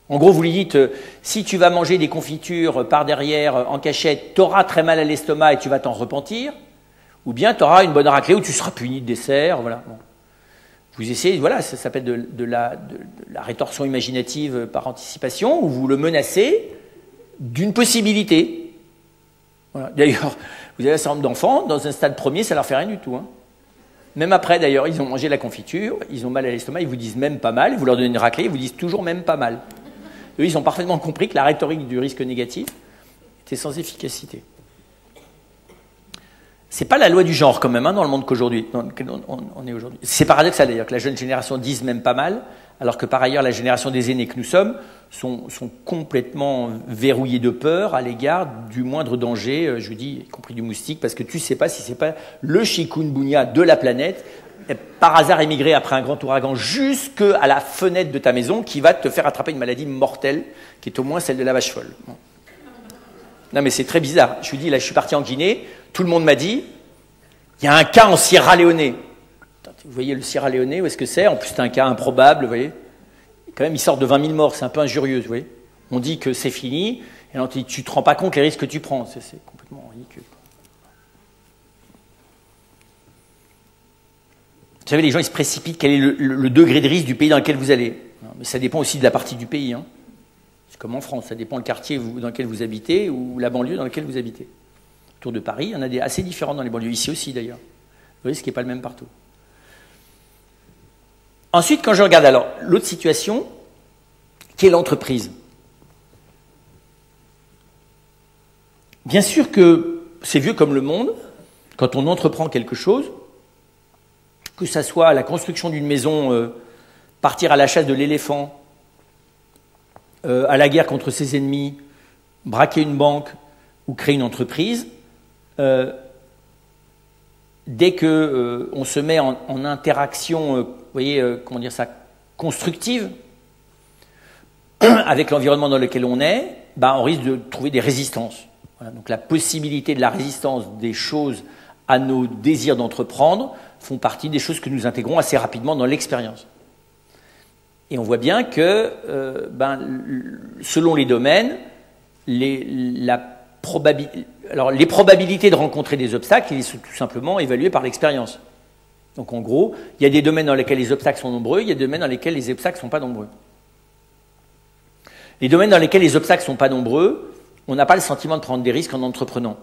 En gros, vous lui dites, si tu vas manger des confitures par derrière, en cachette, tu auras très mal à l'estomac et tu vas t'en repentir, ou bien tu auras une bonne raclée où tu seras puni de dessert, voilà. Bon. Vous essayez, voilà, ça s'appelle de la rétorsion imaginative par anticipation, où vous le menacez d'une possibilité. Voilà. D'ailleurs, vous avez un certain nombre d'enfants, dans un stade premier, ça leur fait rien du tout, hein. Même après, d'ailleurs, ils ont mangé la confiture, ils ont mal à l'estomac, ils vous disent même pas mal, vous leur donnez une raclée, ils vous disent toujours même pas mal. Eux, ils ont parfaitement compris que la rhétorique du risque négatif était sans efficacité. C'est pas la loi du genre quand même, hein, dans le monde qu'aujourd'hui, dans lequel on est aujourd'hui. C'est paradoxal d'ailleurs que la jeune génération dise même pas mal, alors que par ailleurs la génération des aînés que nous sommes sont complètement verrouillés de peur à l'égard du moindre danger, je vous dis, y compris du moustique, parce que tu ne sais pas si c'est pas le chikungunya de la planète, par hasard émigré après un grand ouragan jusqu'à la fenêtre de ta maison, qui va te faire attraper une maladie mortelle, qui est au moins celle de la vache folle. Bon. Non mais c'est très bizarre. Je vous dis, là je suis parti en Guinée, tout le monde m'a dit, il y a un cas en Sierra Leone. Vous voyez le Sierra Leone, où est-ce que c'est? En plus c'est un cas improbable, vous voyez. Quand même, ils sortent de 20 000 morts, c'est un peu injurieux, vous voyez. On dit que c'est fini, et on dit, tu ne te rends pas compte les risques que tu prends. C'est complètement ridicule. Vous savez, les gens, ils se précipitent, quel est le degré de risque du pays dans lequel vous allez. Mais ça dépend aussi de la partie du pays, hein. C'est comme en France, ça dépend le quartier dans lequel vous habitez ou la banlieue dans laquelle vous habitez. Autour de Paris, il y en a des assez différents dans les banlieues, ici aussi d'ailleurs. Le risque n'est pas le même partout. Ensuite, quand je regarde alors l'autre situation, qui est l'entreprise. Bien sûr que c'est vieux comme le monde, quand on entreprend quelque chose, que ça soit la construction d'une maison, partir à la chasse de l'éléphant, à la guerre contre ses ennemis, braquer une banque ou créer une entreprise, dès que on se met en interaction, vous voyez, comment dire ça, constructive avec l'environnement dans lequel on est, on risque de trouver des résistances. Voilà, donc la possibilité de la résistance des choses à nos désirs d'entreprendre font partie des choses que nous intégrons assez rapidement dans l'expérience. Et on voit bien que, selon les domaines, les probabilités de rencontrer des obstacles, ils sont tout simplement évaluées par l'expérience. Donc en gros, il y a des domaines dans lesquels les obstacles sont nombreux, il y a des domaines dans lesquels les obstacles ne sont pas nombreux. Les domaines dans lesquels les obstacles ne sont pas nombreux, on n'a pas le sentiment de prendre des risques en entreprenant.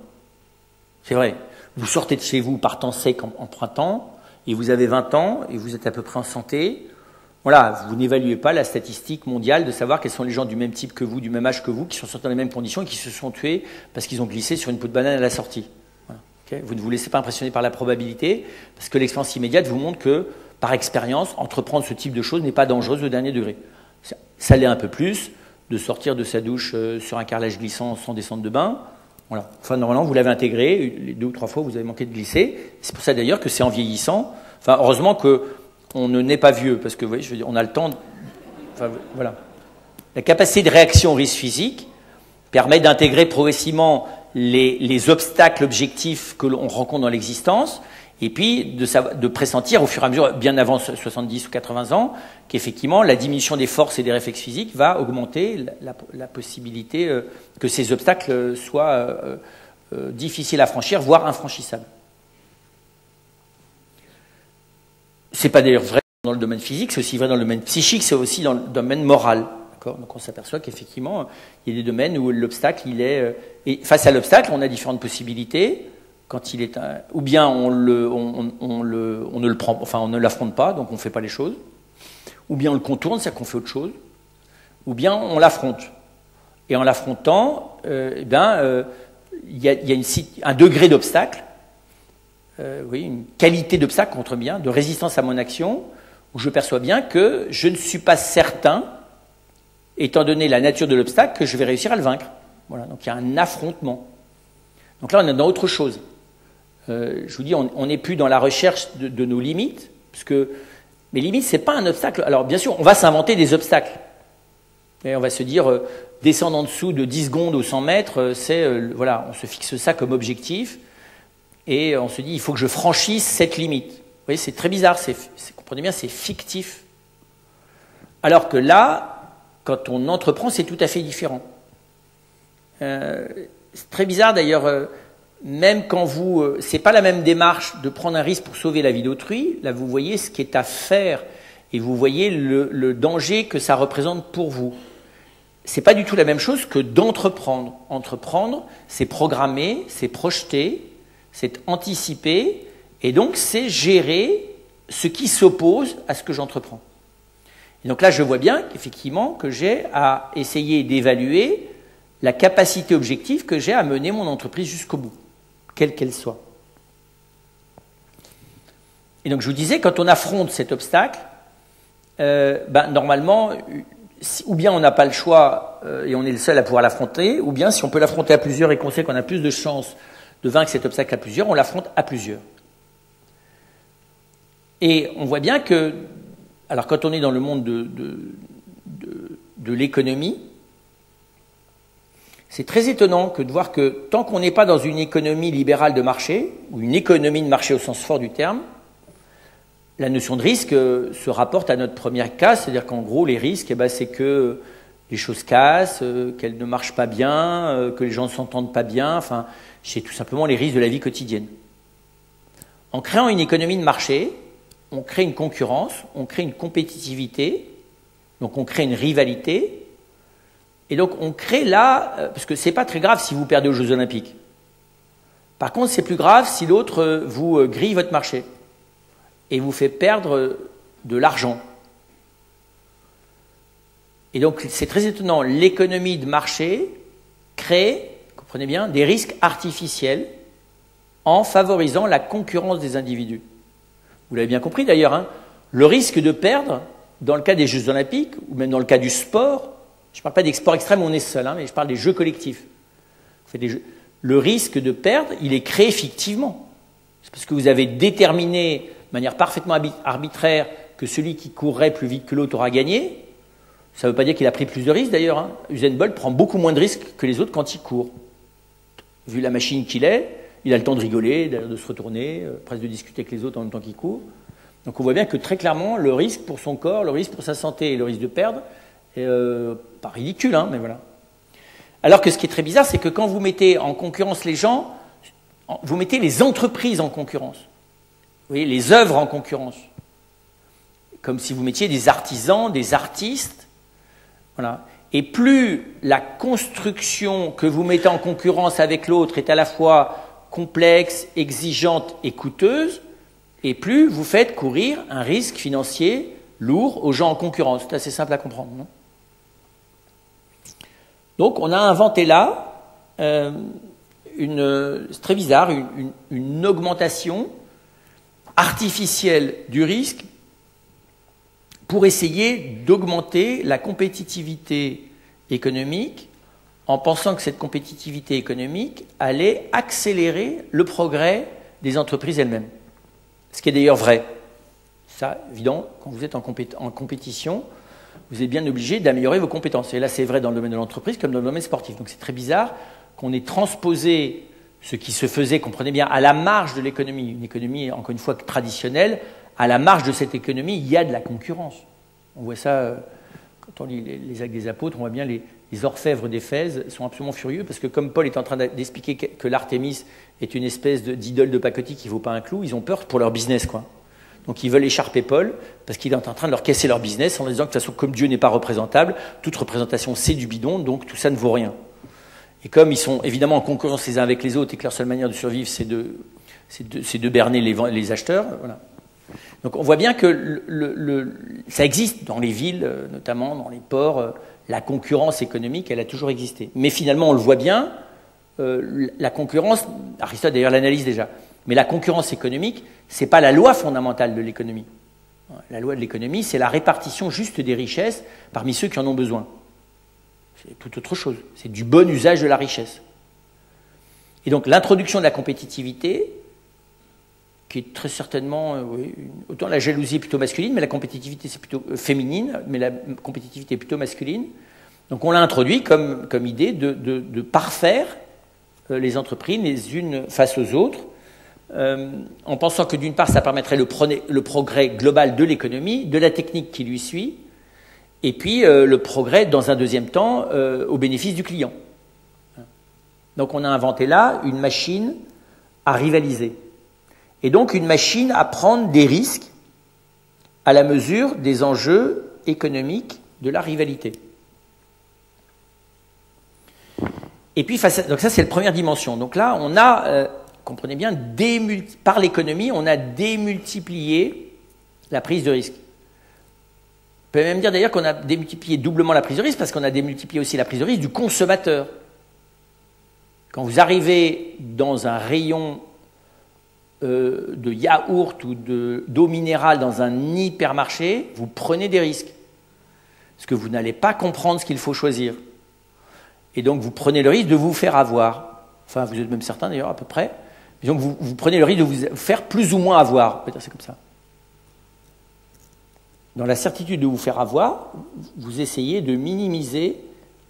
C'est vrai. Vous sortez de chez vous par temps sec en printemps, et vous avez 20 ans, et vous êtes à peu près en santé. Voilà, vous n'évaluez pas la statistique mondiale de savoir quels sont les gens du même type que vous, du même âge que vous, qui sont sortis dans les mêmes conditions et qui se sont tués parce qu'ils ont glissé sur une peau de banane à la sortie. Voilà. Okay, vous ne vous laissez pas impressionner par la probabilité, parce que l'expérience immédiate vous montre que, par expérience, entreprendre ce type de choses n'est pas dangereuse au dernier degré. Ça l'est un peu plus de sortir de sa douche sur un carrelage glissant sans descendre de bain. Voilà. Enfin, normalement, vous l'avez intégré, les 2 ou 3 fois, vous avez manqué de glisser. C'est pour ça d'ailleurs que c'est en vieillissant. Enfin, heureusement qu'on ne naît pas vieux, parce que vous voyez, je veux dire, on a le temps. Enfin, voilà. La capacité de réaction au risque physique permet d'intégrer progressivement les obstacles objectifs que l'on rencontre dans l'existence, et puis de pressentir au fur et à mesure, bien avant 70 ou 80 ans, qu'effectivement la diminution des forces et des réflexes physiques va augmenter la possibilité que ces obstacles soient difficiles à franchir, voire infranchissables. C'est pas d'ailleurs vrai dans le domaine physique, c'est aussi vrai dans le domaine psychique, c'est aussi dans le domaine moral. Donc on s'aperçoit qu'effectivement, il y a des domaines où l'obstacle, et face à l'obstacle, on a différentes possibilités. Quand il est ou bien on ne le prend, enfin on ne l'affronte pas, donc on ne fait pas les choses, ou bien on le contourne, c'est-à-dire qu'on fait autre chose, ou bien on l'affronte. Et en l'affrontant, il y a un degré d'obstacle, une qualité d'obstacle contre bien, de résistance à mon action, où je perçois bien que je ne suis pas certain, étant donné la nature de l'obstacle, que je vais réussir à le vaincre. Voilà, donc il y a un affrontement. Donc là, on est dans autre chose. Je vous dis, on n'est plus dans la recherche de nos limites, parce que mes limites, ce n'est pas un obstacle. Alors, bien sûr, on va s'inventer des obstacles. Et on va se dire, descendre en dessous de 10 secondes ou 100 mètres, on se fixe ça comme objectif, et on se dit, il faut que je franchisse cette limite. Vous voyez, c'est très bizarre, comprenez bien, c'est fictif. Alors que là, quand on entreprend, c'est tout à fait différent. C'est très bizarre d'ailleurs, même quand c'est pas la même démarche de prendre un risque pour sauver la vie d'autrui. Là, vous voyez ce qui est à faire et vous voyez le danger que ça représente pour vous. C'est pas du tout la même chose que d'entreprendre. Entreprendre, c'est programmer, c'est projeter, c'est anticiper, et donc c'est gérer ce qui s'oppose à ce que j'entreprends. Et donc là, je vois bien qu'effectivement, que j'ai à essayer d'évaluer la capacité objective que j'ai à mener mon entreprise jusqu'au bout, quelle qu'elle soit. Et donc je vous disais, quand on affronte cet obstacle, normalement, ou bien on n'a pas le choix et on est le seul à pouvoir l'affronter, ou bien si on peut l'affronter à plusieurs et qu'on sait qu'on a plus de chances de vaincre cet obstacle à plusieurs, on l'affronte à plusieurs. Et on voit bien que, alors quand on est dans le monde de l'économie, c'est très étonnant de voir que tant qu'on n'est pas dans une économie libérale de marché, ou une économie de marché au sens fort du terme, la notion de risque se rapporte à notre premier cas, c'est-à-dire qu'en gros, les risques, c'est que les choses cassent, qu'elles ne marchent pas bien, que les gens ne s'entendent pas bien, enfin, c'est tout simplement les risques de la vie quotidienne. En créant une économie de marché, on crée une concurrence, on crée une compétitivité, donc on crée une rivalité, et donc on crée là, parce que c'est pas très grave si vous perdez aux Jeux Olympiques. Par contre, c'est plus grave si l'autre vous grille votre marché et vous fait perdre de l'argent. Et donc c'est très étonnant, l'économie de marché crée, comprenez bien, des risques artificiels en favorisant la concurrence des individus. Vous l'avez bien compris d'ailleurs, hein, le risque de perdre, dans le cas des Jeux Olympiques, ou même dans le cas du sport, je ne parle pas des sports extrêmes où on est seul, hein, mais je parle des jeux collectifs. Le risque de perdre, il est créé fictivement. C'est parce que vous avez déterminé de manière parfaitement arbitraire que celui qui courrait plus vite que l'autre aura gagné. Ça ne veut pas dire qu'il a pris plus de risques d'ailleurs. Hein. Usain Bolt prend beaucoup moins de risques que les autres quand il court. Vu la machine qu'il est, il a le temps de rigoler, de se retourner, presque de discuter avec les autres en même temps qu'il court. Donc on voit bien que très clairement, le risque pour son corps, le risque pour sa santé et le risque de perdre, est pas ridicule, hein, mais voilà. Alors que ce qui est très bizarre, c'est que quand vous mettez en concurrence les gens, vous mettez les entreprises en concurrence. Vous voyez, les œuvres en concurrence. Comme si vous mettiez des artisans, des artistes. Voilà. Et plus la construction que vous mettez en concurrence avec l'autre est à la fois complexe, exigeante et coûteuse, et plus vous faites courir un risque financier lourd aux gens en concurrence. C'est assez simple à comprendre, non ? Donc on a inventé là, c'est très bizarre, une augmentation artificielle du risque pour essayer d'augmenter la compétitivité économique en pensant que cette compétitivité économique allait accélérer le progrès des entreprises elles-mêmes. Ce qui est d'ailleurs vrai. Ça, évident, quand vous êtes en compétition, vous êtes bien obligé d'améliorer vos compétences. Et là, c'est vrai dans le domaine de l'entreprise comme dans le domaine sportif. Donc c'est très bizarre qu'on ait transposé ce qui se faisait, comprenez bien, à la marge de l'économie, une économie, encore une fois, traditionnelle. À la marge de cette économie, il y a de la concurrence. On voit ça, quand on lit les Actes des Apôtres, on voit bien les orfèvres d'Éphèse sont absolument furieux parce que comme Paul est en train d'expliquer que l'Artémis est une espèce d'idole de pacotille qui ne vaut pas un clou, ils ont peur pour leur business, quoi. Donc ils veulent écharper Paul parce qu'il est en train de leur casser leur business en leur disant que de toute façon, comme Dieu n'est pas représentable, toute représentation c'est du bidon, donc tout ça ne vaut rien. Et comme ils sont évidemment en concurrence les uns avec les autres et que leur seule manière de survivre c'est de berner les acheteurs, voilà. Donc on voit bien que ça existe dans les villes, notamment dans les ports, la concurrence économique, elle a toujours existé. Mais finalement, on le voit bien, la concurrence, Aristote d'ailleurs l'analyse déjà, mais la concurrence économique, ce n'est pas la loi fondamentale de l'économie. La loi de l'économie, c'est la répartition juste des richesses parmi ceux qui en ont besoin. C'est tout autre chose, c'est du bon usage de la richesse. Et donc l'introduction de la compétitivité, qui est très certainement, oui, autant la jalousie est plutôt masculine, mais la compétitivité c'est plutôt féminine, mais la compétitivité est plutôt masculine. Donc on l'a introduit comme idée de parfaire les entreprises les unes face aux autres, en pensant que d'une part ça permettrait le progrès global de l'économie, de la technique qui lui suit, et puis le progrès dans un deuxième temps au bénéfice du client. Donc on a inventé là une machine à rivaliser. Et donc une machine à prendre des risques à la mesure des enjeux économiques de la rivalité. Et puis, donc ça c'est la première dimension. Donc là, on a, comprenez bien, par l'économie, on a démultiplié la prise de risque. On peut même dire d'ailleurs qu'on a démultiplié doublement la prise de risque parce qu'on a démultiplié aussi la prise de risque du consommateur. Quand vous arrivez dans un rayon de yaourt ou d'eau minérale dans un hypermarché, vous prenez des risques. Parce que vous n'allez pas comprendre ce qu'il faut choisir. Et donc vous prenez le risque de vous faire avoir. Enfin, vous êtes même certain d'ailleurs à peu près. Et donc vous prenez le risque de vous faire plus ou moins avoir. Peut-être c'est comme ça. Dans la certitude de vous faire avoir, vous essayez de minimiser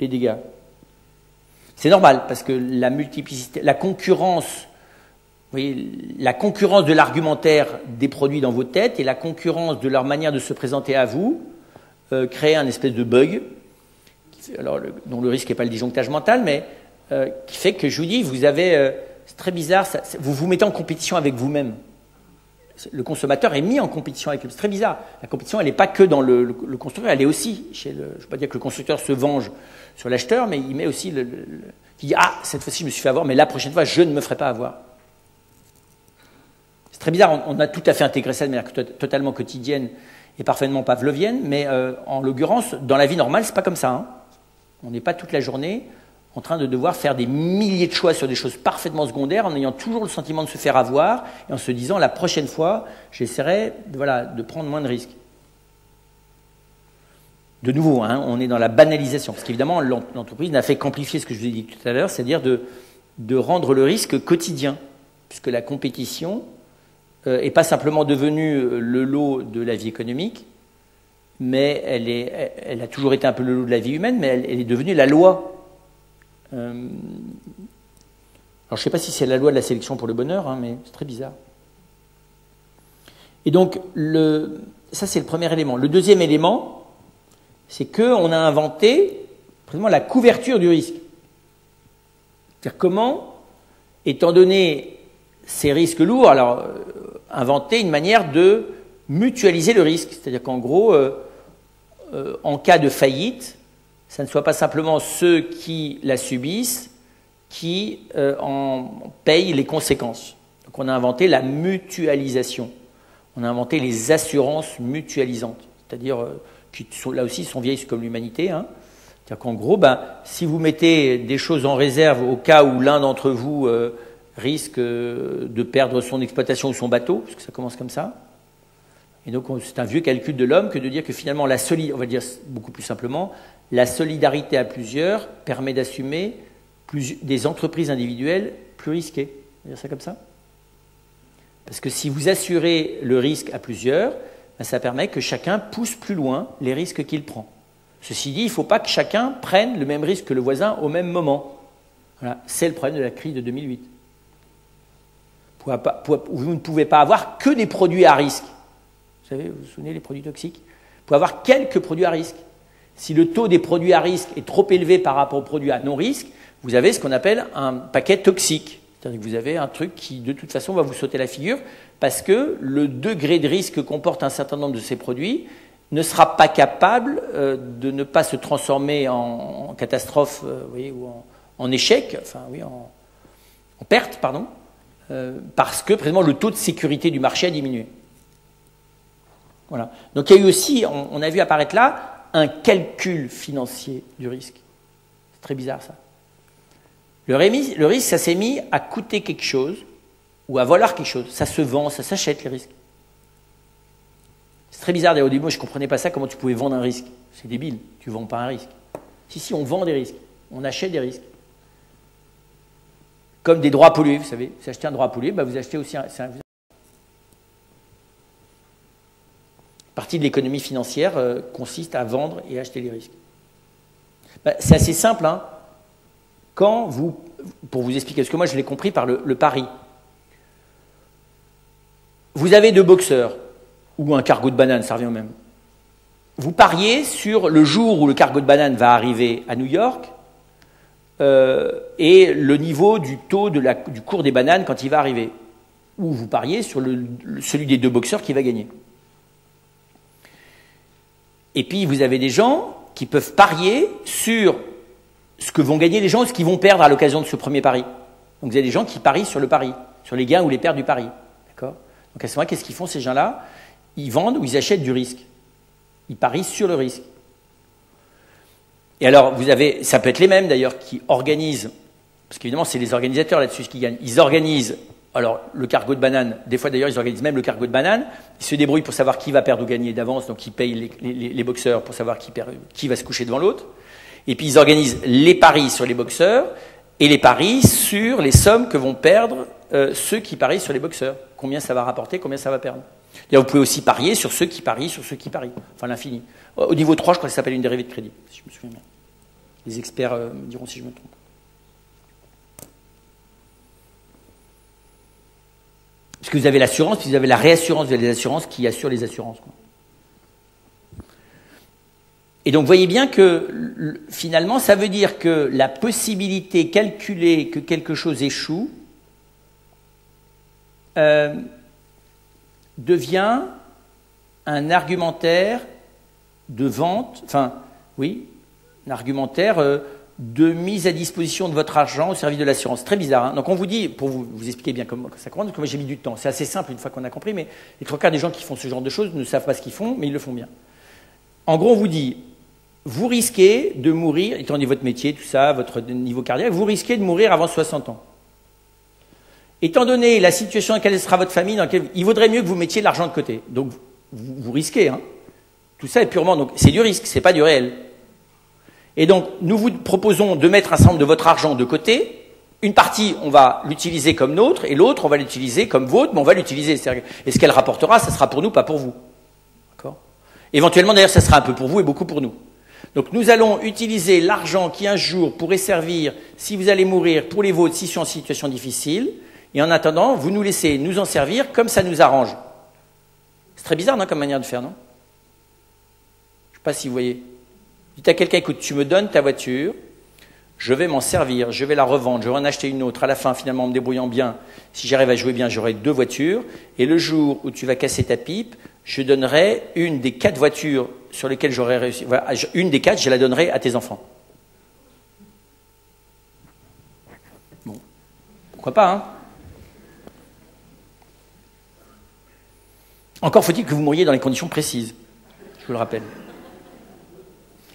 les dégâts. C'est normal parce que la multiplicité, la concurrence, vous voyez, la concurrence de l'argumentaire des produits dans vos têtes et la concurrence de leur manière de se présenter à vous crée un espèce de bug, alors, dont le risque n'est pas le disjonctage mental, mais qui fait que je vous dis, vous avez, c'est très bizarre, vous vous mettez en compétition avec vous-même. Le consommateur est mis en compétition avec lui. C'est très bizarre. La compétition, elle n'est pas que dans le constructeur, elle est aussi chez je ne veux pas dire que le constructeur se venge sur l'acheteur, mais il met aussi qui dit « Ah, cette fois-ci, je me suis fait avoir, mais la prochaine fois, je ne me ferai pas avoir. » C'est très bizarre. On a tout à fait intégré ça de manière totalement quotidienne et parfaitement pavlovienne, mais en l'occurrence, dans la vie normale, c'est pas comme ça. Hein. On n'est pas toute la journée en train de devoir faire des milliers de choix sur des choses parfaitement secondaires, en ayant toujours le sentiment de se faire avoir, et en se disant, la prochaine fois, j'essaierai de prendre moins de risques. De nouveau, hein, on est dans la banalisation, parce qu'évidemment, l'entreprise n'a fait qu'amplifier ce que je vous ai dit tout à l'heure, c'est-à-dire de rendre le risque quotidien, puisque la compétition n'est pas simplement devenue le lot de la vie économique, mais elle a toujours été un peu le lot de la vie humaine, mais elle est devenue la loi. Alors, je ne sais pas si c'est la loi de la sélection pour le bonheur, hein, mais c'est très bizarre. Et donc, ça, c'est le premier élément. Le deuxième élément, c'est qu'on a inventé précisément la couverture du risque. C'est-à-dire comment, étant donné ces risques lourds, alors inventer une manière de mutualiser le risque. C'est-à-dire qu'en gros, en cas de faillite, ça ne soit pas simplement ceux qui la subissent qui en payent les conséquences. Donc on a inventé la mutualisation. On a inventé les assurances mutualisantes, c'est-à-dire qui là aussi sont vieilles comme l'humanité. Hein. C'est-à-dire qu'en gros, si vous mettez des choses en réserve au cas où l'un d'entre vous risque de perdre son exploitation ou son bateau, parce que ça commence comme ça. Et donc c'est un vieux calcul de l'homme que de dire que finalement on va dire beaucoup plus simplement, la solidarité à plusieurs permet d'assumer des entreprises individuelles plus risquées. On va dire ça comme ça. Parce que si vous assurez le risque à plusieurs, ça permet que chacun pousse plus loin les risques qu'il prend. Ceci dit, il ne faut pas que chacun prenne le même risque que le voisin au même moment. Voilà. C'est le problème de la crise de 2008. Vous ne pouvez pas avoir que des produits à risque. Vous savez, vous vous souvenez des produits toxiques? Vous pouvez avoir quelques produits à risque. Si le taux des produits à risque est trop élevé par rapport aux produits à non-risque, vous avez ce qu'on appelle un paquet toxique. C'est-à-dire que vous avez un truc qui, de toute façon, va vous sauter la figure parce que le degré de risque que comporte un certain nombre de ces produits ne sera pas capable de ne pas se transformer en catastrophe ou en échec, en perte, pardon, parce que, précisément, le taux de sécurité du marché a diminué. Voilà. Donc il y a eu aussi, on a vu apparaître là, un calcul financier du risque. C'est très bizarre ça. Le risque, ça s'est mis à coûter quelque chose ou à valoir quelque chose. Ça se vend, ça s'achète les risques. C'est très bizarre d'ailleurs au début, moi je ne comprenais pas ça, comment tu pouvais vendre un risque. C'est débile, tu ne vends pas un risque. Si, on vend des risques, on achète des risques. Comme des droits pollués, vous savez, vous achetez un droit pollué, vous achetez aussi partie de l'économie financière consiste à vendre et acheter les risques. C'est assez simple, hein. Pour vous expliquer, parce que moi je l'ai compris par le pari. Vous avez deux boxeurs, ou un cargo de banane, ça revient au même. Vous pariez sur le jour où le cargo de banane va arriver à New York et le niveau du taux du cours des bananes quand il va arriver. Ou vous pariez sur celui des deux boxeurs qui va gagner. Et puis, vous avez des gens qui peuvent parier sur ce que vont gagner les gens ou ce qu'ils vont perdre à l'occasion de ce premier pari. Donc, vous avez des gens qui parient sur le pari, sur les gains ou les pertes du pari. D'accord ? Donc, à ce moment-là, qu'est-ce qu'ils font, ces gens-là? Ils vendent ou ils achètent du risque. Ils parient sur le risque. Et alors, ça peut être les mêmes, d'ailleurs, qui organisent, parce qu'évidemment, c'est les organisateurs là-dessus qui gagnent. Ils organisent, alors, le cargo de banane. Des fois, d'ailleurs, ils organisent même le cargo de banane. Ils se débrouillent pour savoir qui va perdre ou gagner d'avance. Donc, ils payent les boxeurs pour savoir qui va se coucher devant l'autre. Et puis, ils organisent les paris sur les boxeurs et les paris sur les sommes que vont perdre ceux qui parient sur les boxeurs. Combien ça va rapporter, combien ça va perdre. Vous pouvez aussi parier sur ceux qui parient, sur ceux qui parient. Enfin, l'infini. Au niveau 3, je crois que ça s'appelle une dérivée de crédit, si je me souviens bien. Les experts me diront si je me trompe. Parce que vous avez l'assurance, puis vous avez la réassurance, vous avez les assurances qui assurent les assurances. Quoi. Et donc, vous voyez bien que, finalement, ça veut dire que la possibilité calculée que quelque chose échoue devient un argumentaire de vente, un argumentaire de mise à disposition de votre argent au service de l'assurance. Très bizarre. Hein. Donc on vous dit, pour vous expliquer bien comment ça commence, parce que moi j'ai mis du temps. C'est assez simple une fois qu'on a compris, mais les trois quarts des gens qui font ce genre de choses ne savent pas ce qu'ils font, mais ils le font bien. En gros, on vous dit, vous risquez de mourir, étant donné votre métier, tout ça, votre niveau cardiaque, vous risquez de mourir avant 60 ans. Étant donné la situation dans laquelle sera votre famille, il vaudrait mieux que vous mettiez de l'argent de côté. Donc, vous risquez. Hein. Tout ça est purement... Donc, c'est du risque, c'est pas du réel. Et donc, nous vous proposons de mettre un certain nombre de votre argent de côté. Une partie, on va l'utiliser comme nôtre, et l'autre, on va l'utiliser comme vôtre, mais on va l'utiliser. Et ce qu'elle rapportera, ça sera pour nous, pas pour vous. D'accord ? Éventuellement, d'ailleurs, ça sera un peu pour vous et beaucoup pour nous. Donc, nous allons utiliser l'argent qui, un jour, pourrait servir, si vous allez mourir, pour les vôtres, si sont en situation difficile. Et en attendant, vous nous laissez nous en servir comme ça nous arrange. C'est très bizarre, non, comme manière de faire, non ? Je ne sais pas si vous voyez. Dites à quelqu'un, écoute, tu me donnes ta voiture, je vais m'en servir, je vais la revendre, je vais en acheter une autre. À la fin, finalement, en me débrouillant bien, si j'arrive à jouer bien, j'aurai 2 voitures. Et le jour où tu vas casser ta pipe, je donnerai une des 4 voitures sur lesquelles j'aurai réussi. Voilà, une des 4, je la donnerai à tes enfants. Bon, pourquoi pas, hein ? Encore faut-il que vous mouriez dans les conditions précises, je vous le rappelle.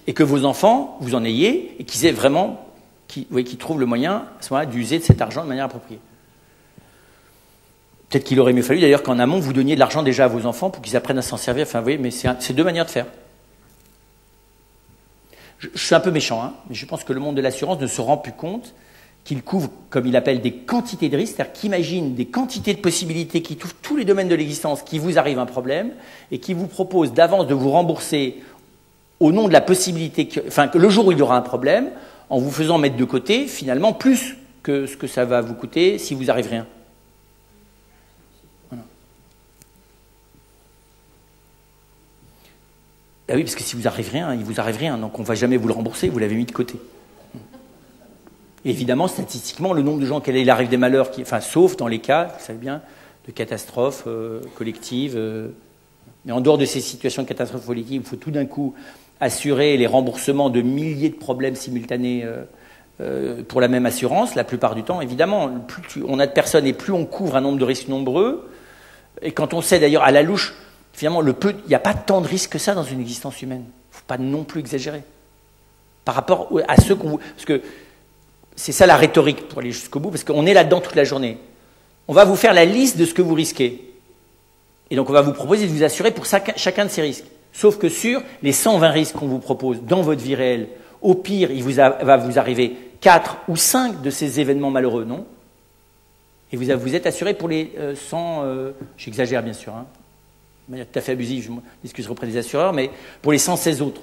Et que vos enfants, vous en ayez, et qu'ils aient vraiment, qu'ils trouvent le moyen, à ce moment-là, d'user de cet argent de manière appropriée. Peut-être qu'il aurait mieux fallu, d'ailleurs, qu'en amont, vous donniez de l'argent déjà à vos enfants pour qu'ils apprennent à s'en servir. Enfin, vous voyez, mais c'est 2 manières de faire. Je suis un peu méchant, hein, mais je pense que le monde de l'assurance ne se rend plus compte qu'il couvre, comme il appelle, des quantités de risques, c'est-à-dire qu'il imagine des quantités de possibilités qui touchent tous les domaines de l'existence, qui vous arrive un problème, et qui vous propose d'avance de vous rembourser au nom de la possibilité que le jour où il y aura un problème, en vous faisant mettre de côté, finalement, plus que ce que ça va vous coûter si vous arrive rien. Voilà. Ben oui, parce que si vous arrive rien, il vous arrive rien, donc on ne va jamais vous le rembourser, vous l'avez mis de côté. Et évidemment, statistiquement, le nombre de gens auxquels il arrive des malheurs, sauf dans les cas, vous savez bien, de catastrophes collectives. Mais en dehors de ces situations de catastrophes collectives, il faut tout d'un coup assurer les remboursements de milliers de problèmes simultanés pour la même assurance. La plupart du temps, évidemment, plus on a de personnes et plus on couvre un nombre de risques nombreux. Et quand on sait d'ailleurs à la louche, finalement, il n'y a pas tant de risques que ça dans une existence humaine. Il ne faut pas non plus exagérer. Par rapport à ceux qu'on... Parce que c'est ça la rhétorique pour aller jusqu'au bout, parce qu'on est là-dedans toute la journée. On va vous faire la liste de ce que vous risquez. Et donc on va vous proposer de vous assurer pour chacun de ces risques. Sauf que sur les 120 risques qu'on vous propose dans votre vie réelle, au pire, va vous arriver 4 ou 5 de ces événements malheureux, non ? Et vous êtes assuré pour les 100... j'exagère bien sûr, hein, de manière tout à fait abusive, je m'excuserai auprès des assureurs, mais pour les 116 autres.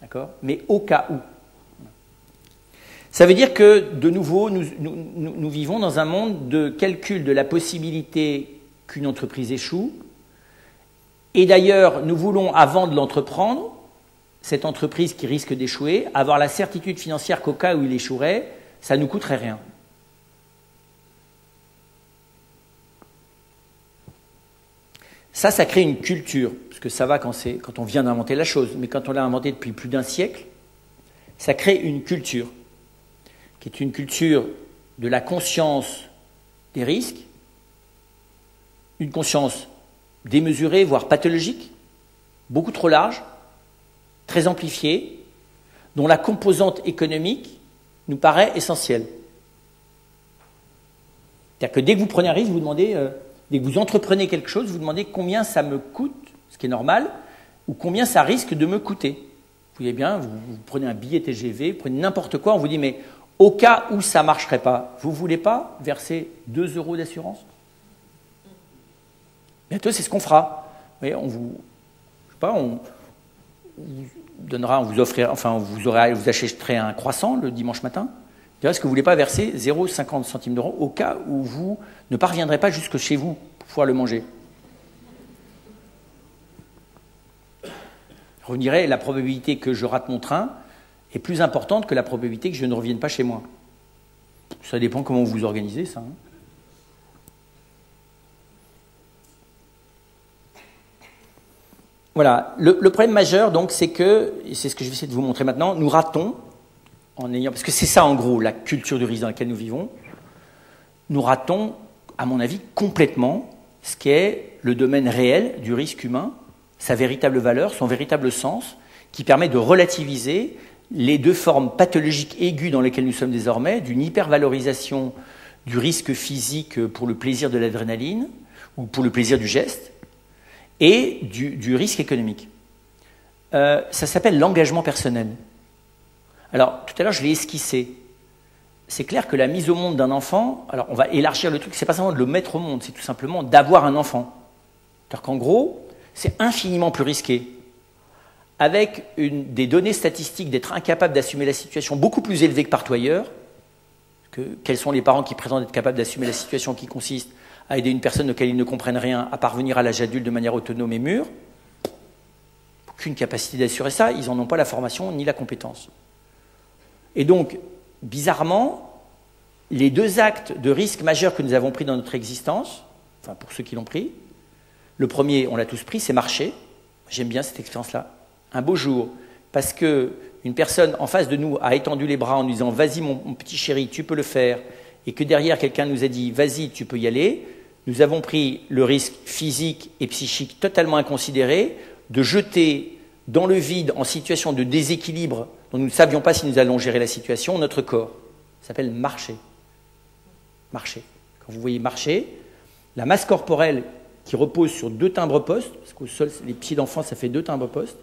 D'accord ? Mais au cas où. Ça veut dire que, de nouveau, nous vivons dans un monde de calcul de la possibilité qu'une entreprise échoue. Et d'ailleurs, nous voulons, avant de l'entreprendre, cette entreprise qui risque d'échouer, avoir la certitude financière qu'au cas où il échouerait, ça ne nous coûterait rien. Ça crée une culture, parce que ça va quand on vient d'inventer la chose, mais quand on l'a inventée depuis plus d'1 siècle, ça crée une culture, qui est une culture de la conscience des risques, une conscience démesurée, voire pathologique, beaucoup trop large, très amplifiée, dont la composante économique nous paraît essentielle. C'est-à-dire que dès que vous prenez un risque, vous demandez, dès que vous entreprenez quelque chose, vous demandez combien ça me coûte, ce qui est normal, ou combien ça risque de me coûter. Vous voyez bien, vous prenez un billet TGV, vous prenez n'importe quoi, on vous dit, mais au cas où ça ne marcherait pas, vous ne voulez pas verser 2 € d'assurance ? Bientôt, c'est ce qu'on fera. Vous voyez, on vous donnera, on vous offrira, vous achèterez un croissant le dimanche matin. Est-ce que vous ne voulez pas verser 0,50 centimes d'euros au cas où vous ne parviendrez pas jusque chez vous pour pouvoir le manger ? On dirait la probabilité que je rate mon train est plus importante que la probabilité que je ne revienne pas chez moi. Ça dépend comment vous vous organisez, ça. Hein. Voilà. Le problème majeur, donc, c'est que, et c'est ce que je vais essayer de vous montrer maintenant, nous ratons, parce que c'est ça, en gros, la culture du risque dans laquelle nous vivons, nous ratons, à mon avis, complètement ce qu'est le domaine réel du risque humain, sa véritable valeur, son véritable sens, qui permet de relativiser les deux formes pathologiques aiguës dans lesquelles nous sommes désormais, d'une hypervalorisation du risque physique pour le plaisir de l'adrénaline ou pour le plaisir du geste, et du risque économique. Ça s'appelle l'engagement personnel. Alors, tout à l'heure, je l'ai esquissé. C'est clair que la mise au monde d'un enfant, alors on va élargir le truc, c'est pas simplement de le mettre au monde, c'est tout simplement d'avoir un enfant. C'est-à-dire qu'en gros, c'est infiniment plus risqué, avec des données statistiques d'être incapable d'assumer la situation beaucoup plus élevées que partout ailleurs. Quels sont les parents qui prétendent être capables d'assumer la situation qui consiste à aider une personne auquel ils ne comprennent rien à parvenir à l'âge adulte de manière autonome et mûre? Aucune capacité d'assurer ça, ils n'en ont pas la formation ni la compétence. Et donc, bizarrement, les deux actes de risque majeur que nous avons pris dans notre existence, enfin pour ceux qui l'ont pris, le premier, on l'a tous pris, c'est marcher. J'aime bien cette expérience-là. Un beau jour, parce qu'une personne en face de nous a étendu les bras en nous disant « Vas-y mon petit chéri, tu peux le faire », et que derrière quelqu'un nous a dit « Vas-y, tu peux y aller », nous avons pris le risque physique et psychique totalement inconsidéré de jeter dans le vide, en situation de déséquilibre, dont nous ne savions pas si nous allons gérer la situation, notre corps. Ça s'appelle marcher. Marcher. Quand vous voyez marcher, la masse corporelle qui repose sur deux timbres-postes, parce qu'au sol, les pieds d'enfant, ça fait deux timbres-postes,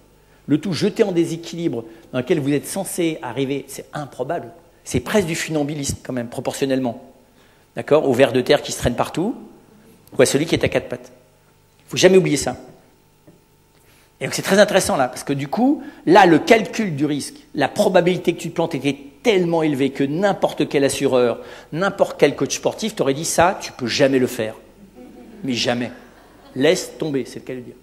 le tout jeté en déséquilibre dans lequel vous êtes censé arriver, c'est improbable. C'est presque du funambulisme quand même, proportionnellement. D'accord? Au ver de terre qui se traîne partout, ou à celui qui est à quatre pattes. Il ne faut jamais oublier ça. Et donc c'est très intéressant là, parce que du coup, là, le calcul du risque, la probabilité que tu te plantes était tellement élevée que n'importe quel assureur, n'importe quel coach sportif t'aurait dit ça, tu ne peux jamais le faire. Mais jamais. Laisse tomber, c'est le cas de dire.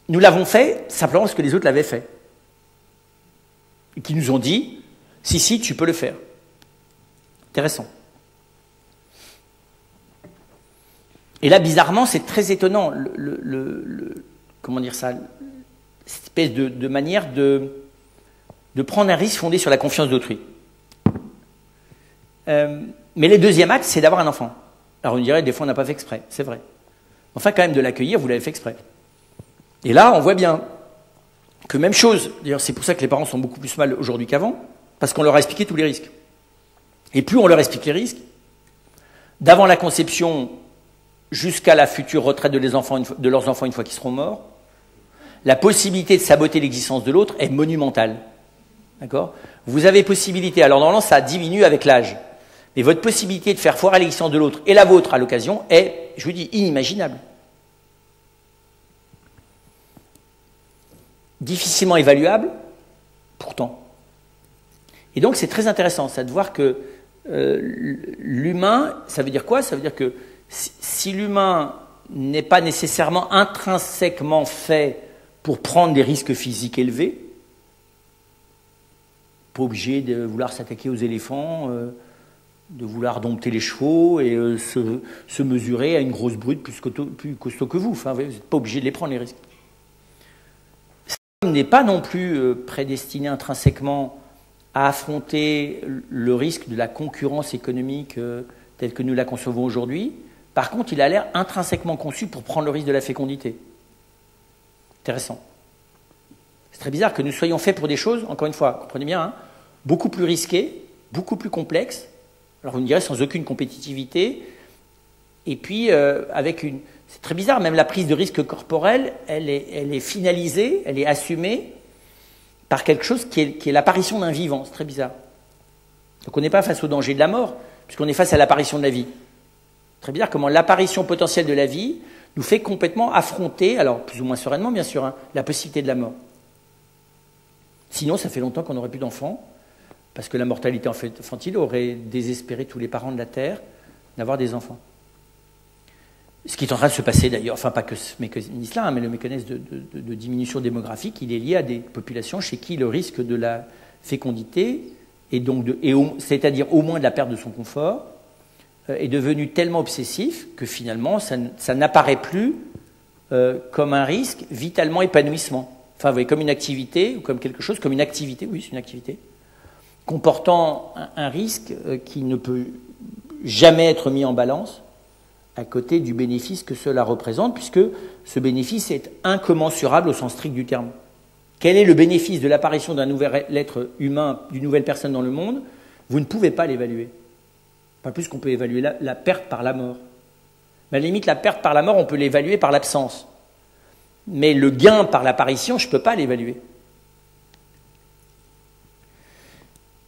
Nous l'avons fait simplement parce que les autres l'avaient fait. Et qui nous ont dit, si, tu peux le faire. Intéressant. Et là, bizarrement, c'est très étonnant, comment dire ça, cette espèce de manière de prendre un risque fondé sur la confiance d'autrui. Mais le deuxième acte, c'est d'avoir un enfant. Alors on dirait, des fois, on n'a pas fait exprès, c'est vrai. Enfin, quand même, de l'accueillir, vous l'avez fait exprès. Et là, on voit bien que même chose, d'ailleurs, c'est pour ça que les parents sont beaucoup plus mal aujourd'hui qu'avant, parce qu'on leur a expliqué tous les risques. Et plus on leur explique les risques, d'avant la conception jusqu'à la future retraite de leurs enfants une fois qu'ils seront morts, la possibilité de saboter l'existence de l'autre est monumentale. D'accord ? Vous avez possibilité, alors normalement ça diminue avec l'âge, mais votre possibilité de faire foirer l'existence de l'autre et la vôtre à l'occasion est, je vous dis, inimaginable. Difficilement évaluable, pourtant. Et donc c'est très intéressant, ça de voir que l'humain, ça veut dire quoi? Ça veut dire que si l'humain n'est pas nécessairement intrinsèquement fait pour prendre des risques physiques élevés, pas obligé de vouloir s'attaquer aux éléphants, de vouloir dompter les chevaux et se mesurer à une grosse brute plus costaud que vous. Enfin, vous n'êtes pas obligé de les prendre, les risques. L'homme n'est pas non plus prédestiné intrinsèquement à affronter le risque de la concurrence économique telle que nous la concevons aujourd'hui. Par contre, il a l'air intrinsèquement conçu pour prendre le risque de la fécondité. Intéressant. C'est très bizarre que nous soyons faits pour des choses, encore une fois, comprenez bien, hein, beaucoup plus risquées, beaucoup plus complexes, alors vous me direz sans aucune compétitivité, et puis avec une... C'est très bizarre, même la prise de risque corporel, elle est finalisée, elle est assumée par quelque chose qui est l'apparition d'un vivant. C'est très bizarre. Donc on n'est pas face au danger de la mort, puisqu'on est face à l'apparition de la vie. Très bizarre comment l'apparition potentielle de la vie nous fait complètement affronter, alors plus ou moins sereinement bien sûr, hein, la possibilité de la mort. Sinon, ça fait longtemps qu'on n'aurait plus d'enfants, parce que la mortalité infantile aurait désespéré tous les parents de la Terre d'avoir des enfants. Ce qui est en train de se passer d'ailleurs, enfin pas que ce mécanisme-là, mais le mécanisme de diminution démographique, il est lié à des populations chez qui le risque de la fécondité, et donc c'est-à-dire au moins de la perte de son confort, est devenu tellement obsessif que finalement ça n'apparaît plus comme un risque vitalement épanouissement. Enfin, vous voyez, comme une activité, ou comme quelque chose, comme une activité, oui, c'est une activité, comportant un risque qui ne peut jamais être mis en balance à côté du bénéfice que cela représente, puisque ce bénéfice est incommensurable au sens strict du terme. Quel est le bénéfice de l'apparition d'un nouvel être humain, d'une nouvelle personne dans le monde? Vous ne pouvez pas l'évaluer. Pas plus qu'on peut évaluer la perte par la mort. Mais à la limite, la perte par la mort, on peut l'évaluer par l'absence. Mais le gain par l'apparition, je ne peux pas l'évaluer.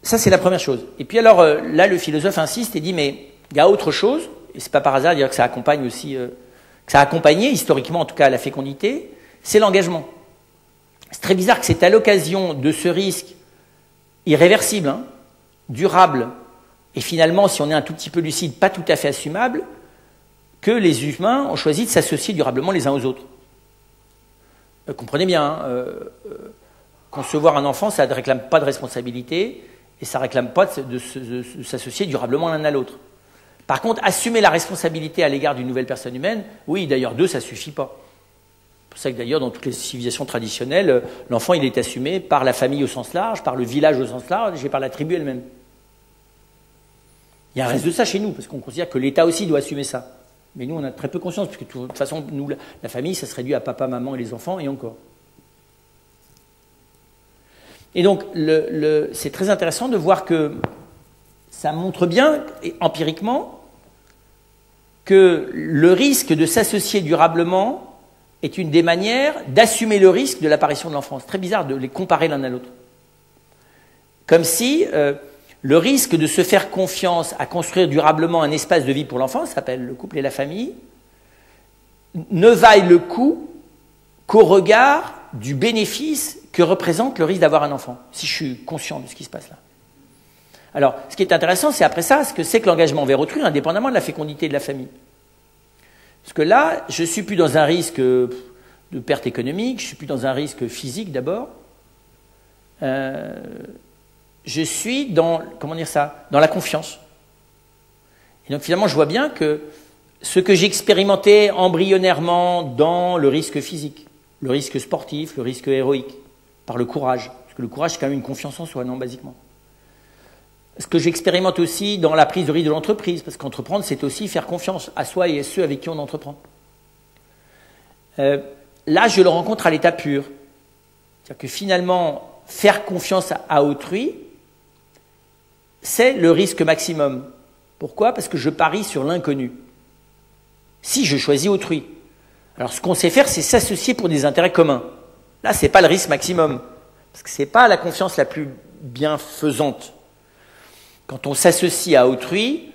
Ça, c'est la première chose. Et puis alors, là, le philosophe insiste et dit, mais il y a autre chose, et c'est pas par hasard dire que ça accompagne aussi, que ça a accompagné, historiquement en tout cas, la fécondité, c'est l'engagement. C'est très bizarre que c'est à l'occasion de ce risque irréversible, hein, durable, et finalement, si on est un tout petit peu lucide, pas tout à fait assumable, que les humains ont choisi de s'associer durablement les uns aux autres. Comprenez bien, hein, concevoir un enfant, ça ne réclame pas de responsabilité, et ça ne réclame pas de s'associer durablement l'un à l'autre. Par contre, assumer la responsabilité à l'égard d'une nouvelle personne humaine, oui, d'ailleurs, deux, ça ne suffit pas. C'est pour ça que d'ailleurs, dans toutes les civilisations traditionnelles, l'enfant, il est assumé par la famille au sens large, par le village au sens large, et par la tribu elle-même. Il y a un reste de ça chez nous, parce qu'on considère que l'État aussi doit assumer ça. Mais nous, on a très peu conscience, puisque de toute façon, nous, la famille, ça se réduit à papa, maman et les enfants, et encore. Et donc, c'est très intéressant de voir que ça montre bien, empiriquement, que le risque de s'associer durablement est une des manières d'assumer le risque de l'apparition de l'enfant. C'est très bizarre de les comparer l'un à l'autre. Comme si le risque de se faire confiance à construire durablement un espace de vie pour l'enfant, ça s'appelle le couple et la famille, ne vaille le coup qu'au regard du bénéfice que représente le risque d'avoir un enfant, si je suis conscient de ce qui se passe là. Alors, ce qui est intéressant, c'est après ça, ce que c'est que l'engagement envers autrui, indépendamment de la fécondité de la famille. Parce que là, je ne suis plus dans un risque de perte économique, je ne suis plus dans un risque physique d'abord. Je suis dans, comment dire ça, dans la confiance. Et donc finalement, je vois bien que ce que j'expérimentais embryonnairement dans le risque physique, le risque sportif, le risque héroïque, par le courage, parce que le courage, c'est quand même une confiance en soi, non, basiquement. Ce que j'expérimente aussi dans la prise de risque de l'entreprise, parce qu'entreprendre, c'est aussi faire confiance à soi et à ceux avec qui on entreprend. Là, je le rencontre à l'état pur. C'est-à-dire que finalement, faire confiance à autrui, c'est le risque maximum. Pourquoi? Parce que je parie sur l'inconnu. Si je choisis autrui. Alors, ce qu'on sait faire, c'est s'associer pour des intérêts communs. Là, ce n'est pas le risque maximum. Parce que ce n'est pas la confiance la plus bienfaisante. Quand on s'associe à autrui,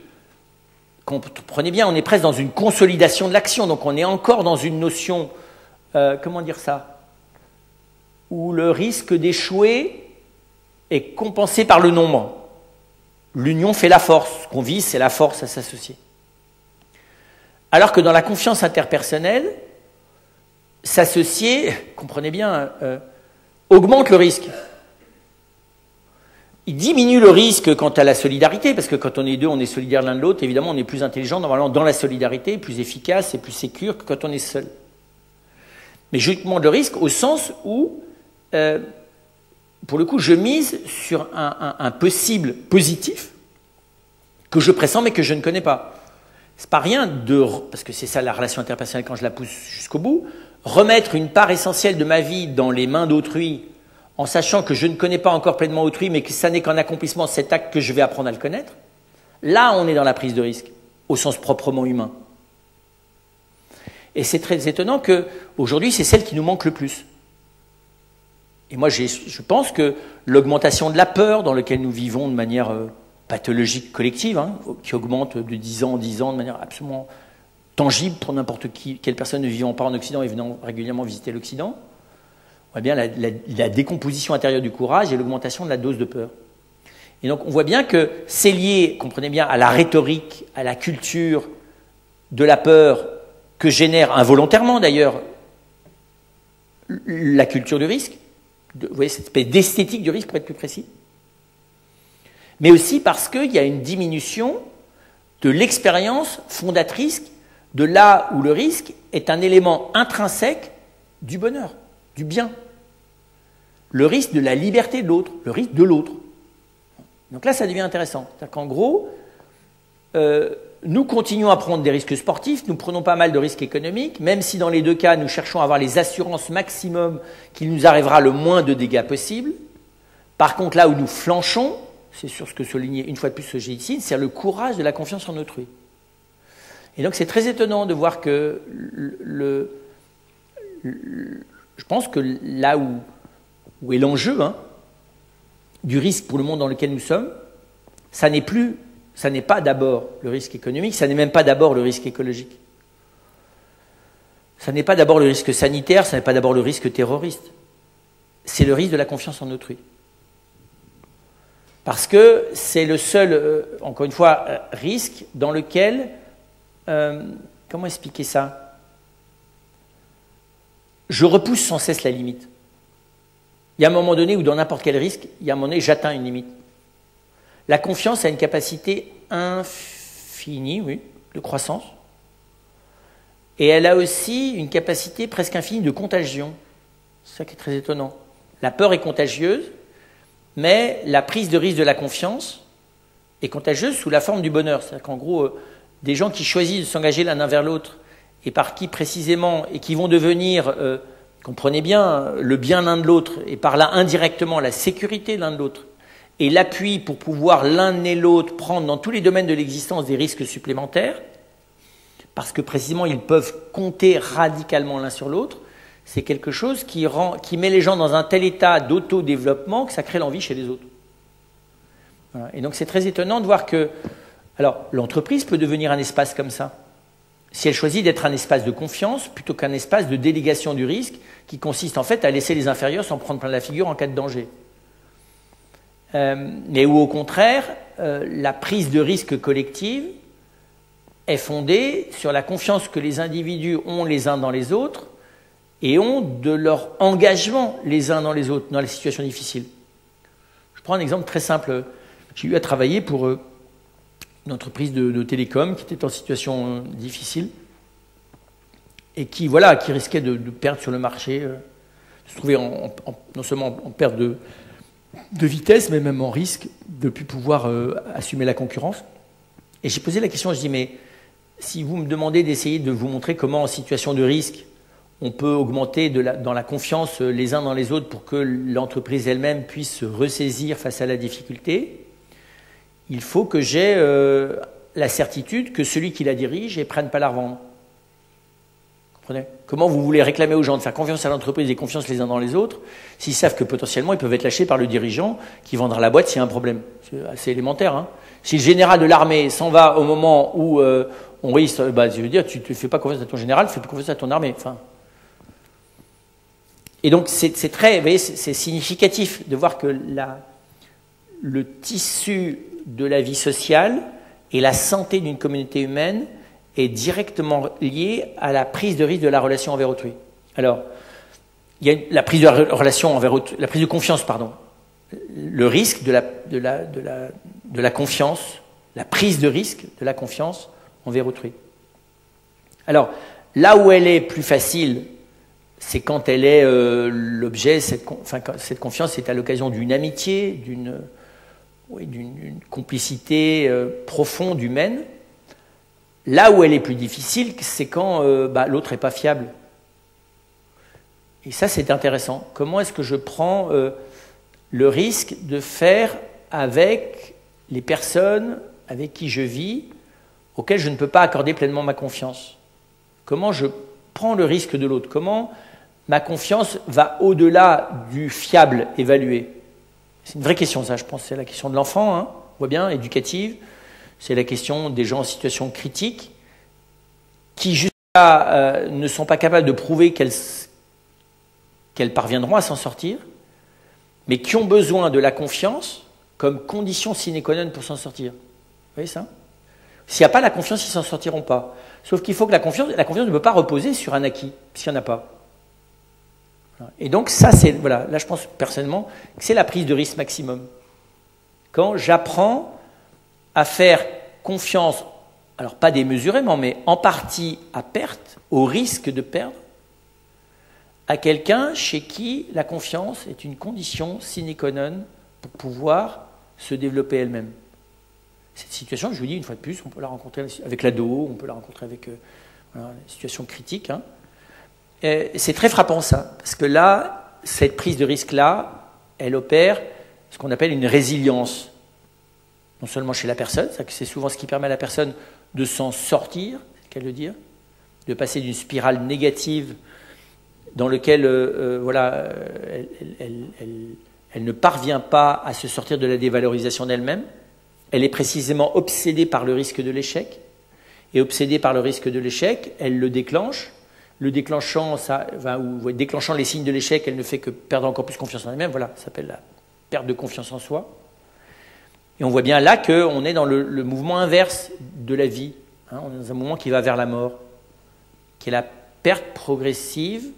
comprenez bien, on est presque dans une consolidation de l'action. Donc, on est encore dans une notion, comment dire ça, où le risque d'échouer est compensé par le nombre. L'union fait la force. Ce qu'on vise, c'est la force à s'associer. Alors que dans la confiance interpersonnelle, s'associer, comprenez bien, augmente le risque. Il diminue le risque quant à la solidarité, parce que quand on est deux, on est solidaires l'un de l'autre, évidemment, on est plus intelligent, normalement, dans la solidarité, plus efficace et plus sécure que quand on est seul. Mais j'augmente le risque au sens où, pour le coup, je mise sur un possible positif que je pressens mais que je ne connais pas. C'est pas rien de, parce que c'est ça la relation interpersonnelle quand je la pousse jusqu'au bout, remettre une part essentielle de ma vie dans les mains d'autrui en sachant que je ne connais pas encore pleinement autrui, mais que ça n'est qu'un accomplissement de cet acte que je vais apprendre à le connaître, là on est dans la prise de risque, au sens proprement humain. Et c'est très étonnant qu'aujourd'hui c'est celle qui nous manque le plus. Et moi je pense que l'augmentation de la peur dans laquelle nous vivons de manière pathologique collective, hein, qui augmente de 10 ans en 10 ans de manière absolument tangible pour n'importe quelle personne ne vivant pas en Occident et venant régulièrement visiter l'Occident, on voit bien la décomposition intérieure du courage et l'augmentation de la dose de peur. Et donc on voit bien que c'est lié, comprenez bien, à la rhétorique, à la culture de la peur que génère involontairement d'ailleurs la culture du risque, vous voyez cette espèce d'esthétique du risque pour être plus précis, mais aussi parce qu'il y a une diminution de l'expérience fondatrice de là où le risque est un élément intrinsèque du bonheur, du bien. Le risque de la liberté de l'autre, le risque de l'autre. Donc là, ça devient intéressant. C'est-à-dire qu'en gros, nous continuons à prendre des risques sportifs, nous prenons pas mal de risques économiques, même si dans les deux cas, nous cherchons à avoir les assurances maximum qu'il nous arrivera le moins de dégâts possible. Par contre, là où nous flanchons, c'est sur ce que soulignait une fois de plus ce GICIN, c'est le courage de la confiance en autrui. Et donc c'est très étonnant de voir que je pense que là où est l'enjeu du risque pour le monde dans lequel nous sommes, ça n'est pas d'abord le risque économique, ça n'est même pas d'abord le risque écologique. Ça n'est pas d'abord le risque sanitaire, ça n'est pas d'abord le risque terroriste. C'est le risque de la confiance en autrui. Parce que c'est le seul, encore une fois, risque dans lequel... comment expliquer ça? Je repousse sans cesse la limite. Il y a un moment donné où dans n'importe quel risque, il y a un moment donné, j'atteins une limite. La confiance a une capacité infinie, oui, de croissance. Et elle a aussi une capacité presque infinie de contagion. C'est ça qui est très étonnant. La peur est contagieuse, mais la prise de risque de la confiance est contagieuse sous la forme du bonheur. C'est-à-dire qu'en gros, des gens qui choisissent de s'engager l'un vers l'autre, et par qui précisément, et qui vont devenir, comprenez bien, le bien l'un de l'autre, et par là indirectement la sécurité l'un de l'autre, et l'appui pour pouvoir l'un et l'autre prendre dans tous les domaines de l'existence des risques supplémentaires, parce que précisément ils peuvent compter radicalement l'un sur l'autre, c'est quelque chose qui met les gens dans un tel état d'autodéveloppement que ça crée l'envie chez les autres. Voilà. Et donc c'est très étonnant de voir que, alors l'entreprise peut devenir un espace comme ça, si elle choisit d'être un espace de confiance plutôt qu'un espace de délégation du risque qui consiste en fait à laisser les inférieurs s'en prendre plein la figure en cas de danger. Mais où au contraire, la prise de risque collective est fondée sur la confiance que les individus ont les uns dans les autres et ont de leur engagement les uns dans les autres dans les situations difficiles. Je prends un exemple très simple. J'ai eu à travailler pour une entreprise de télécom qui était en situation difficile et qui risquait de perdre sur le marché, de se trouver non seulement en perte de vitesse, mais même en risque de ne plus pouvoir assumer la concurrence. Et j'ai posé la question, je dis, mais si vous me demandez d'essayer de vous montrer comment en situation de risque, on peut augmenter dans la confiance les uns dans les autres pour que l'entreprise elle-même puisse se ressaisir face à la difficulté, il faut que j'ai la certitude que celui qui la dirige ne prenne pas la revendre. Comprenez ? Comment vous voulez réclamer aux gens de faire confiance à l'entreprise et confiance les uns dans les autres s'ils savent que potentiellement ils peuvent être lâchés par le dirigeant qui vendra la boîte s'il y a un problème? C'est assez élémentaire. Si le général de l'armée s'en va au moment où on risque, je veux dire, tu ne fais pas confiance à ton général, fais confiance à ton armée. Et donc c'est très, vous voyez, c'est significatif de voir que le tissu de la vie sociale et la santé d'une communauté humaine est directement lié à la prise de risque de la relation envers autrui. Alors, il y a la prise de relation envers autrui, la prise de confiance, pardon. Le risque de la confiance, la prise de risque de la confiance envers autrui. Alors, là où elle est plus facile, c'est quand elle est l'objet, cette confiance est à l'occasion d'une amitié, d'une complicité profonde humaine. Là où elle est plus difficile, c'est quand l'autre n'est pas fiable. Et ça, c'est intéressant. Comment est-ce que je prends le risque de faire avec les personnes avec qui je vis, auxquelles je ne peux pas accorder pleinement ma confiance? Comment je prends le risque de l'autre? Comment ma confiance va au-delà du fiable évalué? C'est une vraie question, ça, je pense. C'est la question de l'enfant, on voit bien, éducative. C'est la question des gens en situation critique qui, jusqu'à ne sont pas capables de prouver qu'elles parviendront à s'en sortir, mais qui ont besoin de la confiance comme condition sine qua non pour s'en sortir. Vous voyez ça? S'il n'y a pas la confiance, ils ne s'en sortiront pas. Sauf qu'il faut que la confiance ne peut pas reposer sur un acquis, s'il n'y en a pas. Et donc ça, là je pense personnellement que c'est la prise de risque maximum. Quand j'apprends à faire confiance, alors pas démesurément, mais en partie à perte, au risque de perdre, à quelqu'un chez qui la confiance est une condition sine qua non pour pouvoir se développer elle-même. Cette situation, je vous dis une fois de plus, on peut la rencontrer avec l'ado, on peut la rencontrer avec voilà, une situation critique. Hein. C'est très frappant ça, parce que là, cette prise de risque-là, elle opère ce qu'on appelle une résilience. Non seulement chez la personne, c'est souvent ce qui permet à la personne de s'en sortir, c'est le cas de le dire, de passer d'une spirale négative dans laquelle voilà, elle ne parvient pas à se sortir de la dévalorisation d'elle-même. Elle est précisément obsédée par le risque de l'échec. Et obsédée par le risque de l'échec, elle le déclenche. Le déclenchant, déclenchant les signes de l'échec, elle ne fait que perdre encore plus confiance en elle-même. Voilà, ça s'appelle la perte de confiance en soi. Et on voit bien là qu'on est dans le mouvement inverse de la vie. Hein, on est dans un mouvement qui va vers la mort, qui est la perte progressive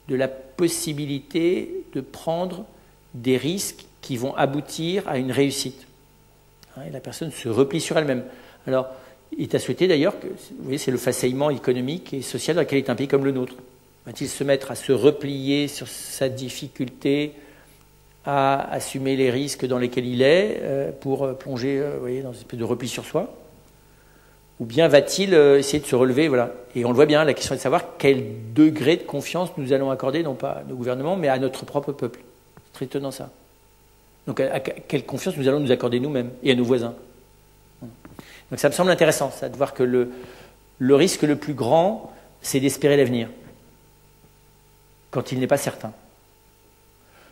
de la possibilité de prendre des risques qui vont aboutir à une réussite. Et la personne se replie sur elle-même. Alors, il est à souhaiter d'ailleurs que, vous voyez, c'est le façonnement économique et social dans lequel est un pays comme le nôtre. Va-t-il se mettre à se replier sur sa difficulté à assumer les risques dans lesquels il est pour plonger vous voyez, dans une espèce de repli sur soi? Ou bien va-t-il essayer de se relever voilà. Et on le voit bien, la question est de savoir quel degré de confiance nous allons accorder, non pas à nos gouvernements, mais à notre propre peuple. C'est très étonnant ça. Donc, à quelle confiance nous allons nous accorder nous-mêmes et à nos voisins. Donc, ça me semble intéressant, ça, de voir que le risque le plus grand, c'est d'espérer l'avenir, quand il n'est pas certain.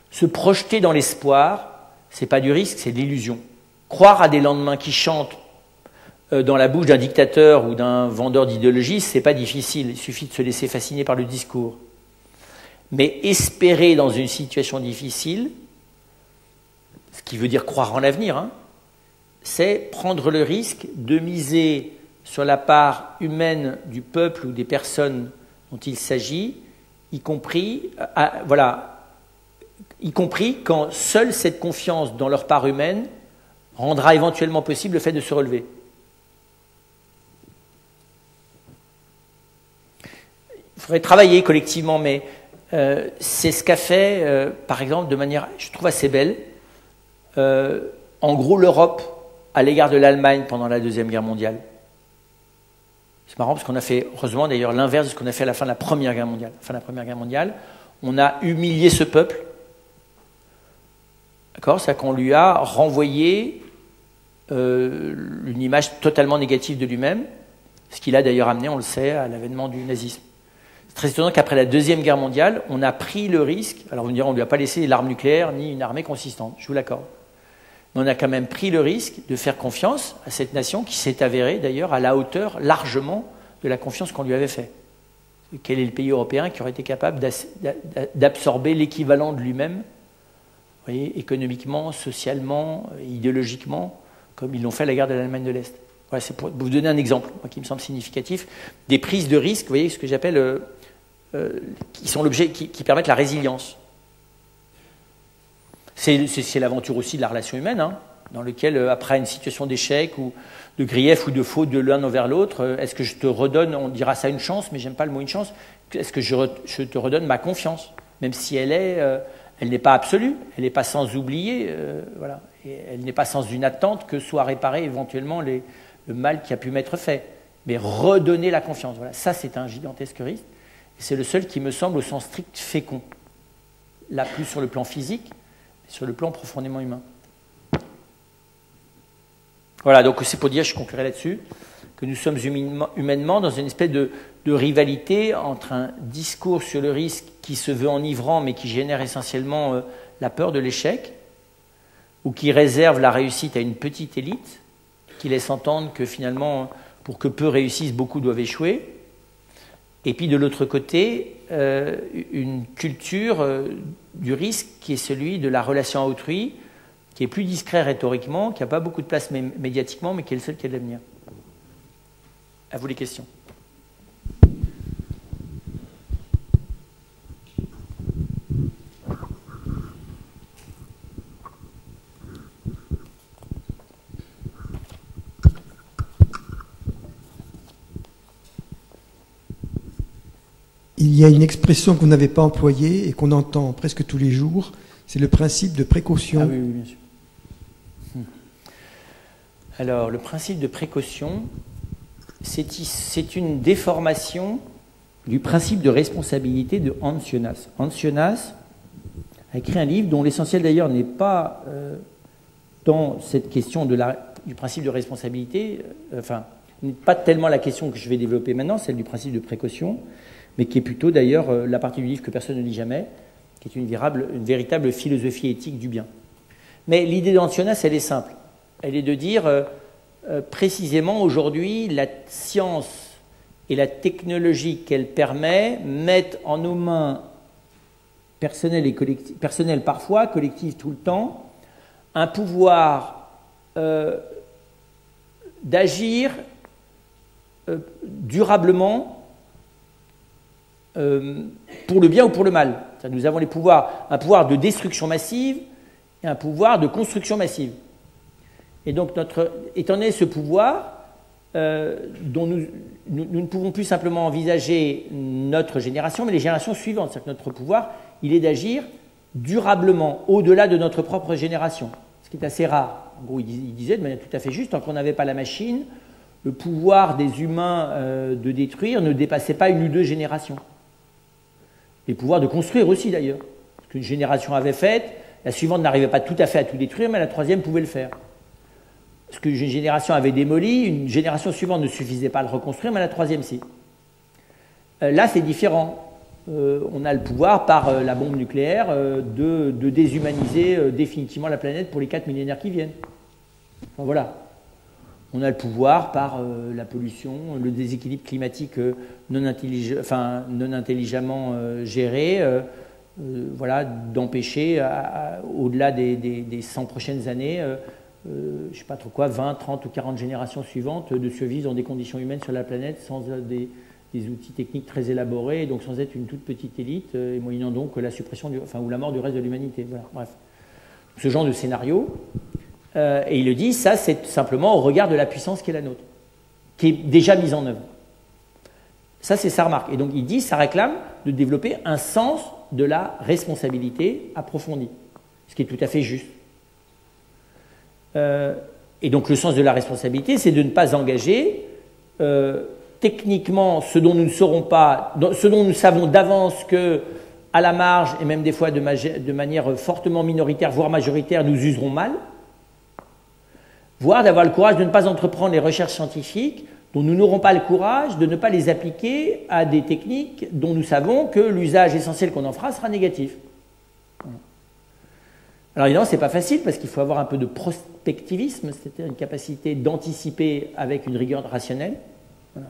Se projeter dans l'espoir, ce n'est pas du risque, c'est de l'illusion. Croire à des lendemains qui chantent dans la bouche d'un dictateur ou d'un vendeur d'idéologie, ce n'est pas difficile, il suffit de se laisser fasciner par le discours. Mais espérer dans une situation difficile, ce qui veut dire croire en l'avenir, hein, c'est prendre le risque de miser sur la part humaine du peuple ou des personnes dont il s'agit, y compris quand seule cette confiance dans leur part humaine rendra éventuellement possible le fait de se relever. Il faudrait travailler collectivement, mais c'est ce qu'a fait, par exemple, de manière, je trouve assez belle, en gros, l'Europe à l'égard de l'Allemagne pendant la Deuxième Guerre mondiale. C'est marrant parce qu'on a fait, heureusement d'ailleurs, l'inverse de ce qu'on a fait à la fin de la Première Guerre mondiale. À la fin de la Première Guerre mondiale, on a humilié ce peuple. D'accord ? C'est-à-dire qu'on lui a renvoyé une image totalement négative de lui-même, ce qui l'a d'ailleurs amené, on le sait, à l'avènement du nazisme. C'est très étonnant qu'après la Deuxième Guerre mondiale, on a pris le risque, alors vous me direz, on ne lui a pas laissé l'arme nucléaire ni une armée consistante, je vous l'accorde. Mais on a quand même pris le risque de faire confiance à cette nation qui s'est avérée d'ailleurs à la hauteur largement de la confiance qu'on lui avait faite. Quel est le pays européen qui aurait été capable d'absorber l'équivalent de lui-même, vous voyez, économiquement, socialement, idéologiquement, comme ils l'ont fait à la guerre de l'Allemagne de l'Est. Voilà, c'est pour vous donner un exemple qui me semble significatif, des prises de risque, vous voyez, ce que j'appelle, qui sont l'objet, qui permettent la résilience. C'est l'aventure aussi de la relation humaine, hein, dans lequel, après une situation d'échec ou de grief ou de faute de l'un envers l'autre, est-ce que je te redonne, on dira ça une chance, mais j'aime pas le mot une chance, est-ce que je te redonne ma confiance, même si elle n'est pas absolue, elle n'est pas sans oublier, voilà, et elle n'est pas sans une attente que soit réparé éventuellement le mal qui a pu m'être fait, mais redonner la confiance, voilà, ça c'est un gigantesque risque, et c'est le seul qui me semble au sens strict fécond, là plus sur le plan physique, sur le plan profondément humain. Voilà, donc c'est pour dire, je conclurai là-dessus, que nous sommes humainement dans une espèce de rivalité entre un discours sur le risque qui se veut enivrant mais qui génère essentiellement la peur de l'échec, ou qui réserve la réussite à une petite élite, qui laisse entendre que finalement, pour que peu réussissent, beaucoup doivent échouer. Et puis de l'autre côté, une culture du risque qui est celui de la relation à autrui, qui est plus discret rhétoriquement, qui n'a pas beaucoup de place médiatiquement, mais qui est le seul qui a de l'avenir. À vous les questions. Il y a une expression qu'on n'avait pas employée et qu'on entend presque tous les jours, c'est le principe de précaution. Ah oui, bien sûr. Alors, le principe de précaution, c'est une déformation du principe de responsabilité de Hans Jonas. Hans Jonas a écrit un livre dont l'essentiel d'ailleurs n'est pas dans cette question du principe de responsabilité, enfin, pas tellement la question que je vais développer maintenant, celle du principe de précaution, mais qui est plutôt d'ailleurs la partie du livre que personne ne lit jamais, qui est une véritable philosophie éthique du bien. Mais l'idée de Hans Jonas, elle est simple. Elle est de dire, précisément aujourd'hui, la science et la technologie qu'elle permet mettent en nos mains, personnelles parfois, collectives tout le temps, un pouvoir d'agir durablement pour le bien ou pour le mal. Nous avons un pouvoir de destruction massive et un pouvoir de construction massive. Et donc, étant donné ce pouvoir, dont nous ne pouvons plus simplement envisager notre génération, mais les générations suivantes. C'est-à-dire que notre pouvoir, il est d'agir durablement, au-delà de notre propre génération, ce qui est assez rare. En gros, il disait de manière tout à fait juste, tant qu'on n'avait pas la machine, le pouvoir des humains de détruire ne dépassait pas 1 ou 2 générations. Les pouvoirs de construire aussi, d'ailleurs. Ce qu'une génération avait fait, la suivante n'arrivait pas tout à fait à tout détruire, mais la troisième pouvait le faire. Ce qu'une génération avait démoli, une génération suivante ne suffisait pas à le reconstruire, mais la troisième, si. Là, c'est différent. On a le pouvoir, par la bombe nucléaire, de déshumaniser définitivement la planète pour les 4 millénaires qui viennent. Enfin, voilà. On a le pouvoir, par la pollution, le déséquilibre climatique non intelligemment géré, voilà, d'empêcher, au-delà des 100 prochaines années, je ne sais pas trop quoi, 20, 30 ou 40 générations suivantes, de survivre dans des conditions humaines sur la planète sans des outils techniques très élaborés, donc sans être une toute petite élite, et moyennant donc la suppression ou la mort du reste de l'humanité. Voilà, bref. Ce genre de scénario, et il le dit, ça c'est simplement au regard de la puissance qui est la nôtre, qui est déjà mise en œuvre. Ça c'est sa remarque. Et donc il dit, ça réclame de développer un sens de la responsabilité approfondi, ce qui est tout à fait juste. Et donc le sens de la responsabilité, c'est de ne pas engager techniquement ce dont nous ne saurons pas, ce dont nous savons d'avance que, à la marge, et même des fois de manière fortement minoritaire, voire majoritaire, nous userons mal, voire d'avoir le courage de ne pas entreprendre les recherches scientifiques dont nous n'aurons pas le courage de ne pas les appliquer à des techniques dont nous savons que l'usage essentiel qu'on en fera sera négatif. Alors évidemment, ce n'est pas facile parce qu'il faut avoir un peu de prospectivisme, c'est-à-dire une capacité d'anticiper avec une rigueur rationnelle. Voilà.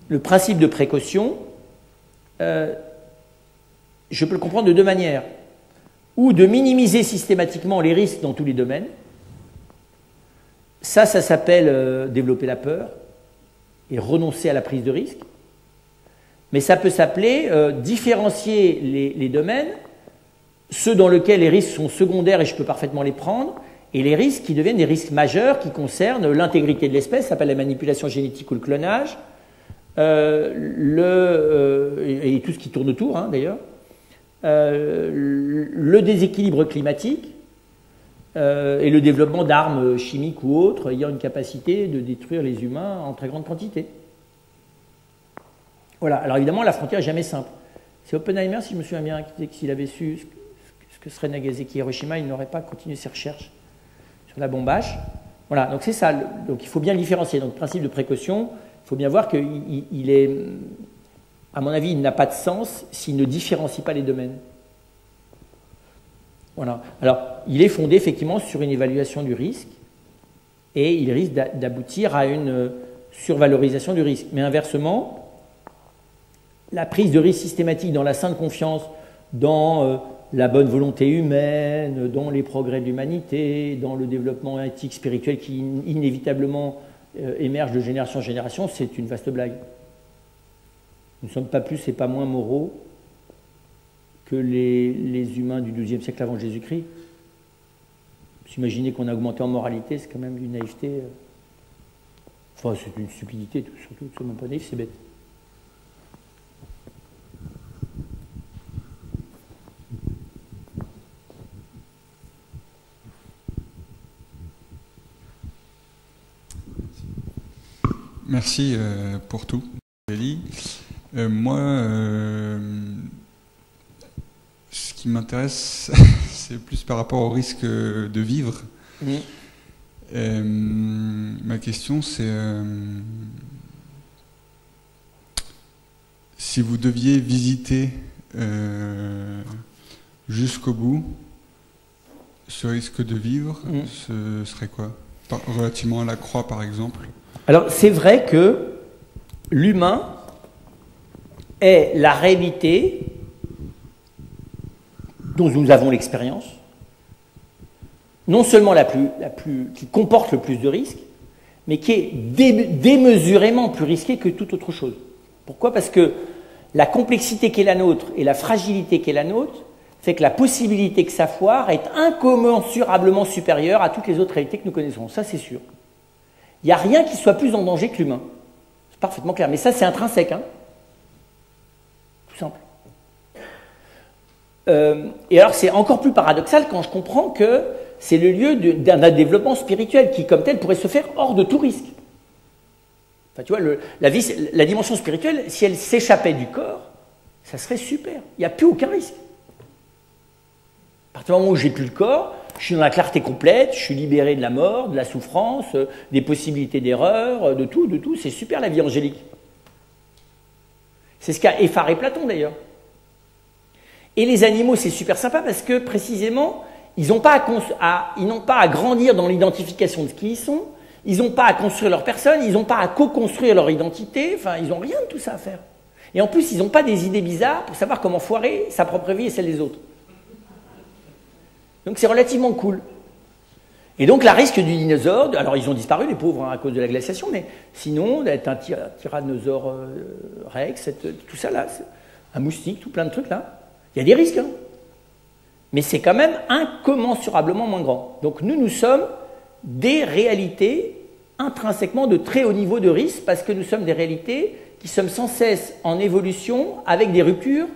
Le principe de précaution, je peux le comprendre de 2 manières. Ou de minimiser systématiquement les risques dans tous les domaines. Ça s'appelle développer la peur et renoncer à la prise de risque. Mais ça peut s'appeler différencier les domaines, ceux dans lesquels les risques sont secondaires et je peux parfaitement les prendre, et les risques qui deviennent des risques majeurs qui concernent l'intégrité de l'espèce, ça s'appelle la manipulation génétique ou le clonage, et tout ce qui tourne autour, hein, d'ailleurs, le déséquilibre climatique et le développement d'armes chimiques ou autres ayant une capacité de détruire les humains en très grande quantité. Voilà. Alors évidemment, la frontière n'est jamais simple. C'est Oppenheimer, si je me souviens bien, qui disait que s'il avait su ce que serait Nagasaki et Hiroshima, il n'aurait pas continué ses recherches sur la bombe H. Voilà, donc c'est ça. Donc il faut bien le différencier. Donc le principe de précaution, il faut bien voir qu'il est, à mon avis, il n'a pas de sens s'il ne différencie pas les domaines. Voilà. Alors, il est fondé effectivement sur une évaluation du risque et il risque d'aboutir à une survalorisation du risque. Mais inversement, la prise de risque systématique dans la sainte confiance, dans la bonne volonté humaine, dans les progrès de l'humanité, dans le développement éthique, spirituel qui inévitablement émerge de génération en génération, c'est une vaste blague. Nous ne sommes pas plus et pas moins moraux que les humains du XIIe siècle avant Jésus-Christ. S'imaginer qu'on a augmenté en moralité, c'est quand même une naïveté. Enfin, c'est une stupidité, surtout, c'est même pas naïf, c'est bête. Merci pour tout, Elie. Moi, ce qui m'intéresse, c'est plus par rapport au risque de vivre. Ma question, c'est si vous deviez visiter jusqu'au bout ce risque de vivre, ce serait quoi? Relativement à la croix, par exemple. Alors, c'est vrai que l'humain est la réalité dont nous avons l'expérience, non seulement qui comporte le plus de risques, mais qui est démesurément plus risquée que toute autre chose. Pourquoi? Parce que la complexité qui est la nôtre et la fragilité qui est la nôtre fait que la possibilité que ça foire est incommensurablement supérieure à toutes les autres réalités que nous connaissons. Ça, c'est sûr. Il n'y a rien qui soit plus en danger que l'humain. C'est parfaitement clair. Mais ça, c'est intrinsèque. Hein, tout simple. Et alors, c'est encore plus paradoxal quand je comprends que c'est le lieu d'un développement spirituel qui, comme tel, pourrait se faire hors de tout risque. Enfin, tu vois, la dimension spirituelle, si elle s'échappait du corps, ça serait super. Il n'y a plus aucun risque. À partir du moment où j'ai plus le corps, je suis dans la clarté complète, je suis libéré de la mort, de la souffrance, des possibilités d'erreur, de tout. C'est super la vie angélique. C'est ce qu'a effaré Platon d'ailleurs. Et les animaux, c'est super sympa parce que précisément, ils n'ont pas à grandir dans l'identification de ce qu'ils sont, ils n'ont pas à construire leur personne, ils n'ont pas à co-construire leur identité, enfin, ils n'ont rien de tout ça à faire. Et en plus, ils n'ont pas des idées bizarres pour savoir comment foirer sa propre vie et celle des autres. Donc c'est relativement cool. Et donc la risque du dinosaure, alors ils ont disparu les pauvres hein, à cause de la glaciation, mais sinon d'être un tyrannosaure rex, tout ça là, un moustique, tout plein de trucs là, il y a des risques. Hein. Mais c'est quand même incommensurablement moins grand. Donc nous sommes des réalités intrinsèquement de très haut niveau de risque parce que nous sommes des réalités qui sommes sans cesse en évolution avec des ruptures,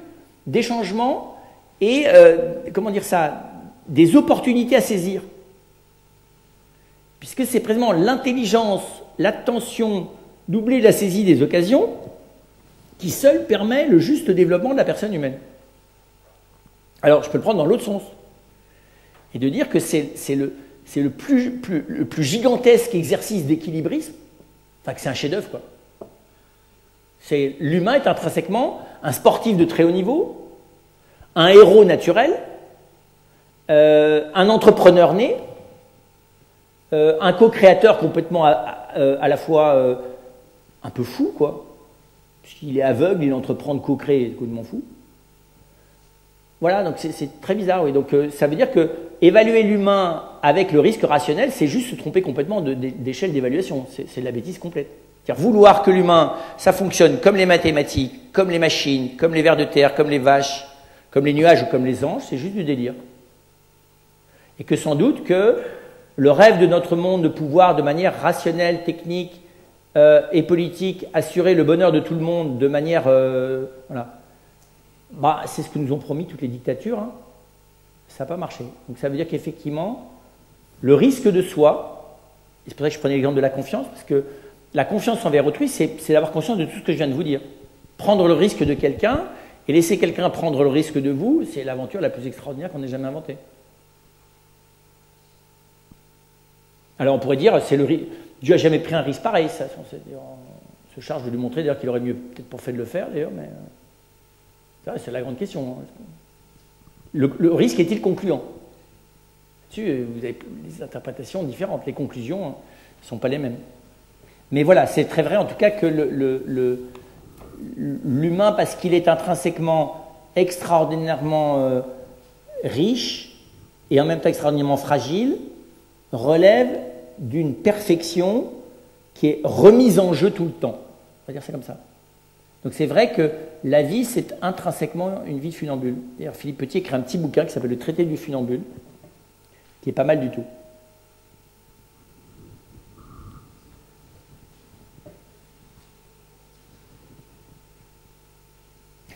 des changements et, comment dire ça, des opportunités à saisir. Puisque c'est précisément l'intelligence, l'attention, d'oublier la saisie des occasions qui seul permet le juste développement de la personne humaine. Alors, je peux le prendre dans l'autre sens et de dire que c'est le plus gigantesque exercice d'équilibrisme, enfin que c'est un chef-d'œuvre, quoi. L'humain est intrinsèquement un sportif de très haut niveau, un héros naturel, un entrepreneur né, un co-créateur complètement à la fois un peu fou, quoi, puisqu'il est aveugle, il entreprend de co-créer, complètement fou. Voilà, donc c'est très bizarre, oui. Donc ça veut dire que évaluer l'humain avec le risque rationnel, c'est juste se tromper complètement d'échelle d'évaluation. C'est de la bêtise complète. C'est-à-dire vouloir que l'humain, ça fonctionne comme les mathématiques, comme les machines, comme les vers de terre, comme les vaches, comme les nuages ou comme les anges, c'est juste du délire. Et que sans doute que le rêve de notre monde de pouvoir, de manière rationnelle, technique et politique, assurer le bonheur de tout le monde de manière... voilà. Bah, c'est ce que nous ont promis toutes les dictatures, hein. Ça n'a pas marché. Donc ça veut dire qu'effectivement, le risque de soi, et c'est pour ça que je prenais l'exemple de la confiance, parce que la confiance envers autrui, c'est d'avoir conscience de tout ce que je viens de vous dire. Prendre le risque de quelqu'un et laisser quelqu'un prendre le risque de vous, c'est l'aventure la plus extraordinaire qu'on ait jamais inventée. Alors on pourrait dire, Dieu n'a jamais pris un risque pareil, ça, on se charge de lui montrer d'ailleurs qu'il aurait mieux peut-être pour fait de le faire d'ailleurs, mais c'est la grande question. Le risque est-il concluant? Là-dessus, vous avez des interprétations différentes, les conclusions ne sont pas les mêmes. Mais voilà, c'est très vrai en tout cas que l'humain, parce qu'il est intrinsèquement extraordinairement riche et en même temps extraordinairement fragile, relève d'une perfection qui est remise en jeu tout le temps. On va dire ça comme ça. Donc c'est vrai que la vie, c'est intrinsèquement une vie de funambule. D'ailleurs, Philippe Petit écrit un petit bouquin qui s'appelle Le traité du funambule, qui est pas mal du tout.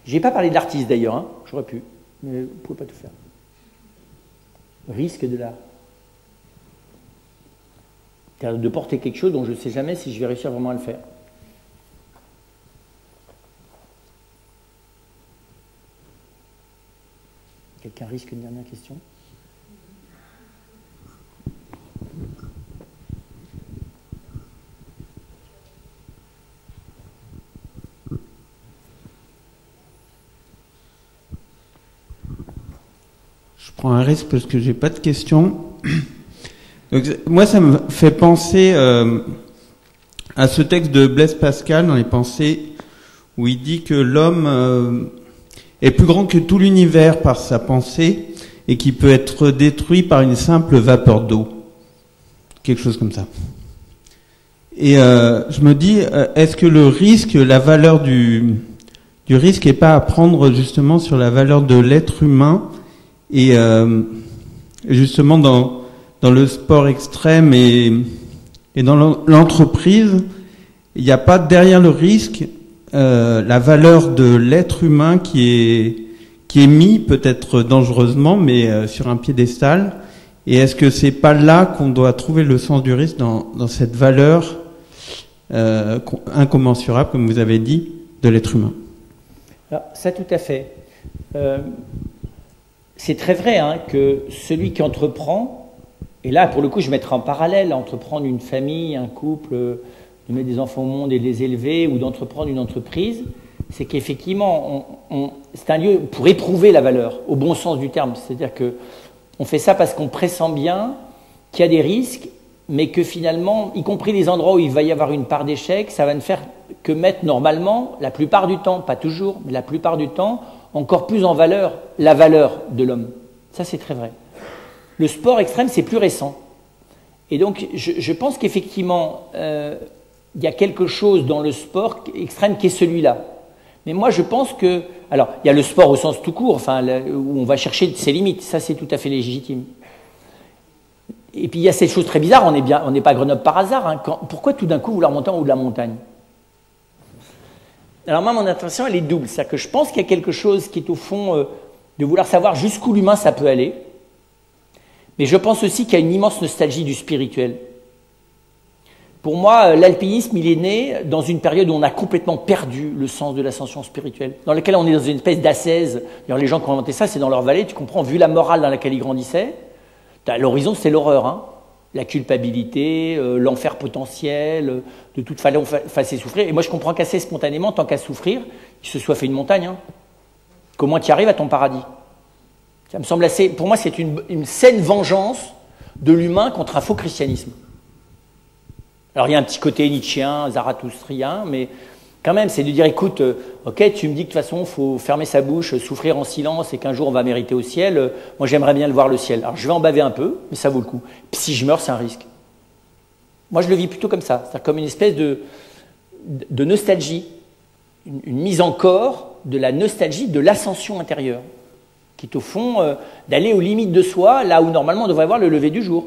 Je n'ai pas parlé de l'artiste d'ailleurs, hein. J'aurais pu, mais vous ne pouvez pas tout faire. Risque de l'art. C'est-à-dire de porter quelque chose dont je ne sais jamais si je vais réussir vraiment à le faire. qu'un risque, une dernière question. Je prends un risque parce que j'ai pas de questions. Donc, moi, ça me fait penser à ce texte de Blaise Pascal dans les Pensées, où il dit que l'homme est plus grand que tout l'univers par sa pensée et qui peut être détruit par une simple vapeur d'eau. Quelque chose comme ça. Et je me dis, est-ce que le risque, la valeur du risque n'est pas à prendre justement sur la valeur de l'être humain et justement dans le sport extrême et dans l'entreprise, il n'y a pas derrière le risque la valeur de l'être humain qui est mis peut-être dangereusement, mais sur un piédestal. Et est-ce que c'est pas là qu'on doit trouver le sens du risque dans cette valeur incommensurable, comme vous avez dit, de l'être humain? Alors, ça, tout à fait. C'est très vrai hein, que celui qui entreprend, et là, pour le coup, je mettrai en parallèle entreprendre une famille, un couple, de mettre des enfants au monde et de les élever, ou d'entreprendre une entreprise, c'est qu'effectivement, c'est un lieu pour éprouver la valeur, au bon sens du terme. C'est-à-dire que on fait ça parce qu'on pressent bien qu'il y a des risques, mais que finalement, y compris les endroits où il va y avoir une part d'échec, ça va ne faire que mettre normalement, la plupart du temps, pas toujours, mais la plupart du temps, encore plus en valeur la valeur de l'homme. Ça, c'est très vrai. Le sport extrême, c'est plus récent. Et donc, je pense qu'effectivement, il y a quelque chose dans le sport extrême qui est celui-là. Mais moi, je pense que... Alors, il y a le sport au sens tout court, enfin, où on va chercher ses limites. Ça, c'est tout à fait légitime. Et puis, il y a cette chose très bizarre, on n'est pas à Grenoble par hasard. Hein. Pourquoi tout d'un coup vouloir monter en haut de la montagne? Alors moi, mon intention, elle est double. C'est-à-dire que je pense qu'il y a quelque chose qui est au fond de vouloir savoir jusqu'où l'humain ça peut aller. Mais je pense aussi qu'il y a une immense nostalgie du spirituel. Pour moi, l'alpinisme, il est né dans une période où on a complètement perdu le sens de l'ascension spirituelle, dans laquelle on est dans une espèce d'ascèse. D'ailleurs, les gens qui ont inventé ça, c'est dans leur vallée, tu comprends, vu la morale dans laquelle ils grandissaient, l'horizon, c'est l'horreur, hein. La culpabilité, l'enfer potentiel, de toute façon souffrir. Et moi, je comprends qu'assez spontanément, tant qu'à souffrir, il se soit fait une montagne. Hein. Comment tu arrives à ton paradis? Ça me semble assez... Pour moi, c'est une saine vengeance de l'humain contre un faux christianisme. Alors, il y a un petit côté nietzschéen, zarathustrien, mais quand même, c'est de dire, écoute, ok, tu me dis que de toute façon, il faut fermer sa bouche, souffrir en silence et qu'un jour, on va mériter au ciel. Moi, j'aimerais bien le voir, le ciel. Alors, je vais en baver un peu, mais ça vaut le coup. Puis, si je meurs, c'est un risque. Moi, je le vis plutôt comme ça. C'est-à-dire comme une espèce de nostalgie, une mise en corps de la nostalgie de l'ascension intérieure, qui est au fond d'aller aux limites de soi, là où normalement, on devrait voir le lever du jour.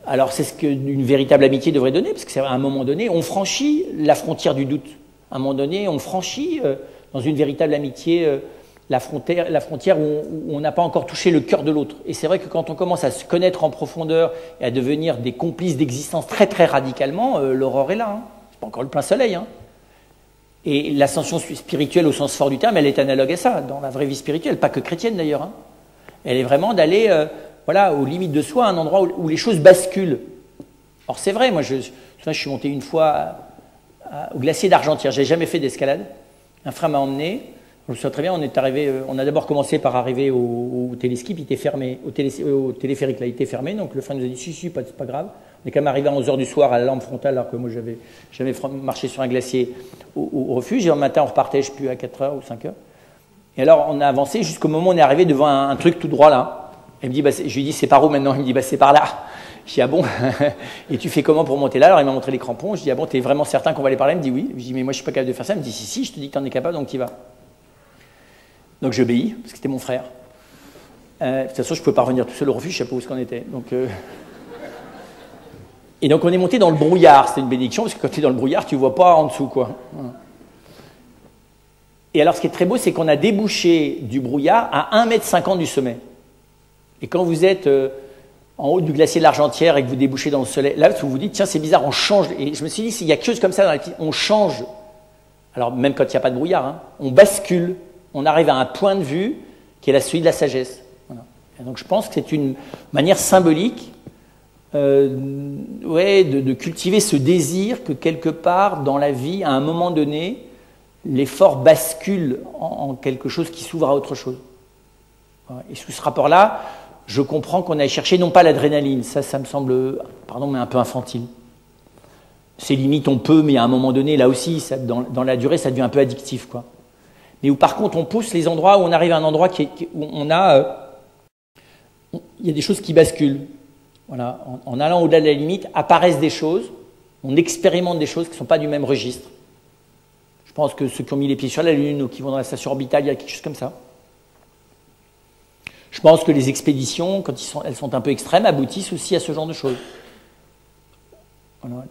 Alors, c'est ce qu'une véritable amitié devrait donner, parce qu'à un moment donné, on franchit la frontière du doute. À un moment donné, on franchit, dans une véritable amitié, la frontière où on n'a pas encore touché le cœur de l'autre. Et c'est vrai que quand on commence à se connaître en profondeur et à devenir des complices d'existence très très radicalement, l'aurore est là. Hein. C'est pas encore le plein soleil. Hein. Et l'ascension spirituelle au sens fort du terme, elle est analogue à ça, dans la vraie vie spirituelle, pas que chrétienne d'ailleurs. Hein. Elle est vraiment d'aller... voilà, aux limites de soi, un endroit où les choses basculent. Alors c'est vrai, moi je suis monté une fois au glacier d'Argentière, je n'ai jamais fait d'escalade. Un frère m'a emmené, je me souviens très bien, on a d'abord commencé par arriver au téleskip, il était fermé, au téléphérique là, il était fermé, donc le frère nous a dit si, pas grave. On est quand même arrivé à 11h du soir à la lampe frontale, alors que moi j'avais jamais marché sur un glacier au refuge, et le matin on repartait, je ne sais plus, à 4h ou 5h. Et alors on a avancé jusqu'au moment où on est arrivé devant un truc tout droit là. Il me dit, je lui dis, c'est par où maintenant? Il me dit, c'est par là. Je dis, ah bon? Et tu fais comment pour monter là? Alors il m'a montré les crampons. Je dis, ah bon, t'es vraiment certain qu'on va aller par là? Il me dit, oui. Je dis, mais moi je suis pas capable de faire ça. Il me dit, si, je te dis que t'en es capable, donc t'y vas. Donc j'obéis, parce que c'était mon frère. De toute façon, je pouvais pas revenir tout seul au refuge, je sais pas où on était. Donc, Et donc on est monté dans le brouillard. C'était une bénédiction, parce que quand tu es dans le brouillard, tu vois pas en dessous, quoi. Et alors ce qui est très beau, c'est qu'on a débouché du brouillard à 1,50 m du sommet. Et quand vous êtes en haut du glacier de l'Argentière et que vous débouchez dans le soleil, là, vous vous dites, tiens, c'est bizarre, on change. Et je me suis dit, s'il y a quelque chose comme ça dans la petite, on change. Alors, même quand il n'y a pas de brouillard, hein, on bascule on arrive à un point de vue qui est celui de la sagesse. Voilà. Et donc je pense que c'est une manière symbolique de cultiver ce désir que quelque part dans la vie, à un moment donné, l'effort bascule en quelque chose qui s'ouvre à autre chose. Voilà. Et sous ce rapport-là, je comprends qu'on aille chercher non pas l'adrénaline, ça me semble, pardon, mais un peu infantile. C'est limite, on peut, mais à un moment donné, là aussi, dans la durée, ça devient un peu addictif, quoi. Mais où par contre, on pousse les endroits où on arrive à un endroit où on a, il y a des choses qui basculent. Voilà, en allant au-delà de la limite, apparaissent des choses, on expérimente des choses qui ne sont pas du même registre. Je pense que ceux qui ont mis les pieds sur la Lune ou qui vont dans la station orbitale, il y a quelque chose comme ça. Je pense que les expéditions, quand elles sont un peu extrêmes, aboutissent aussi à ce genre de choses. Voilà.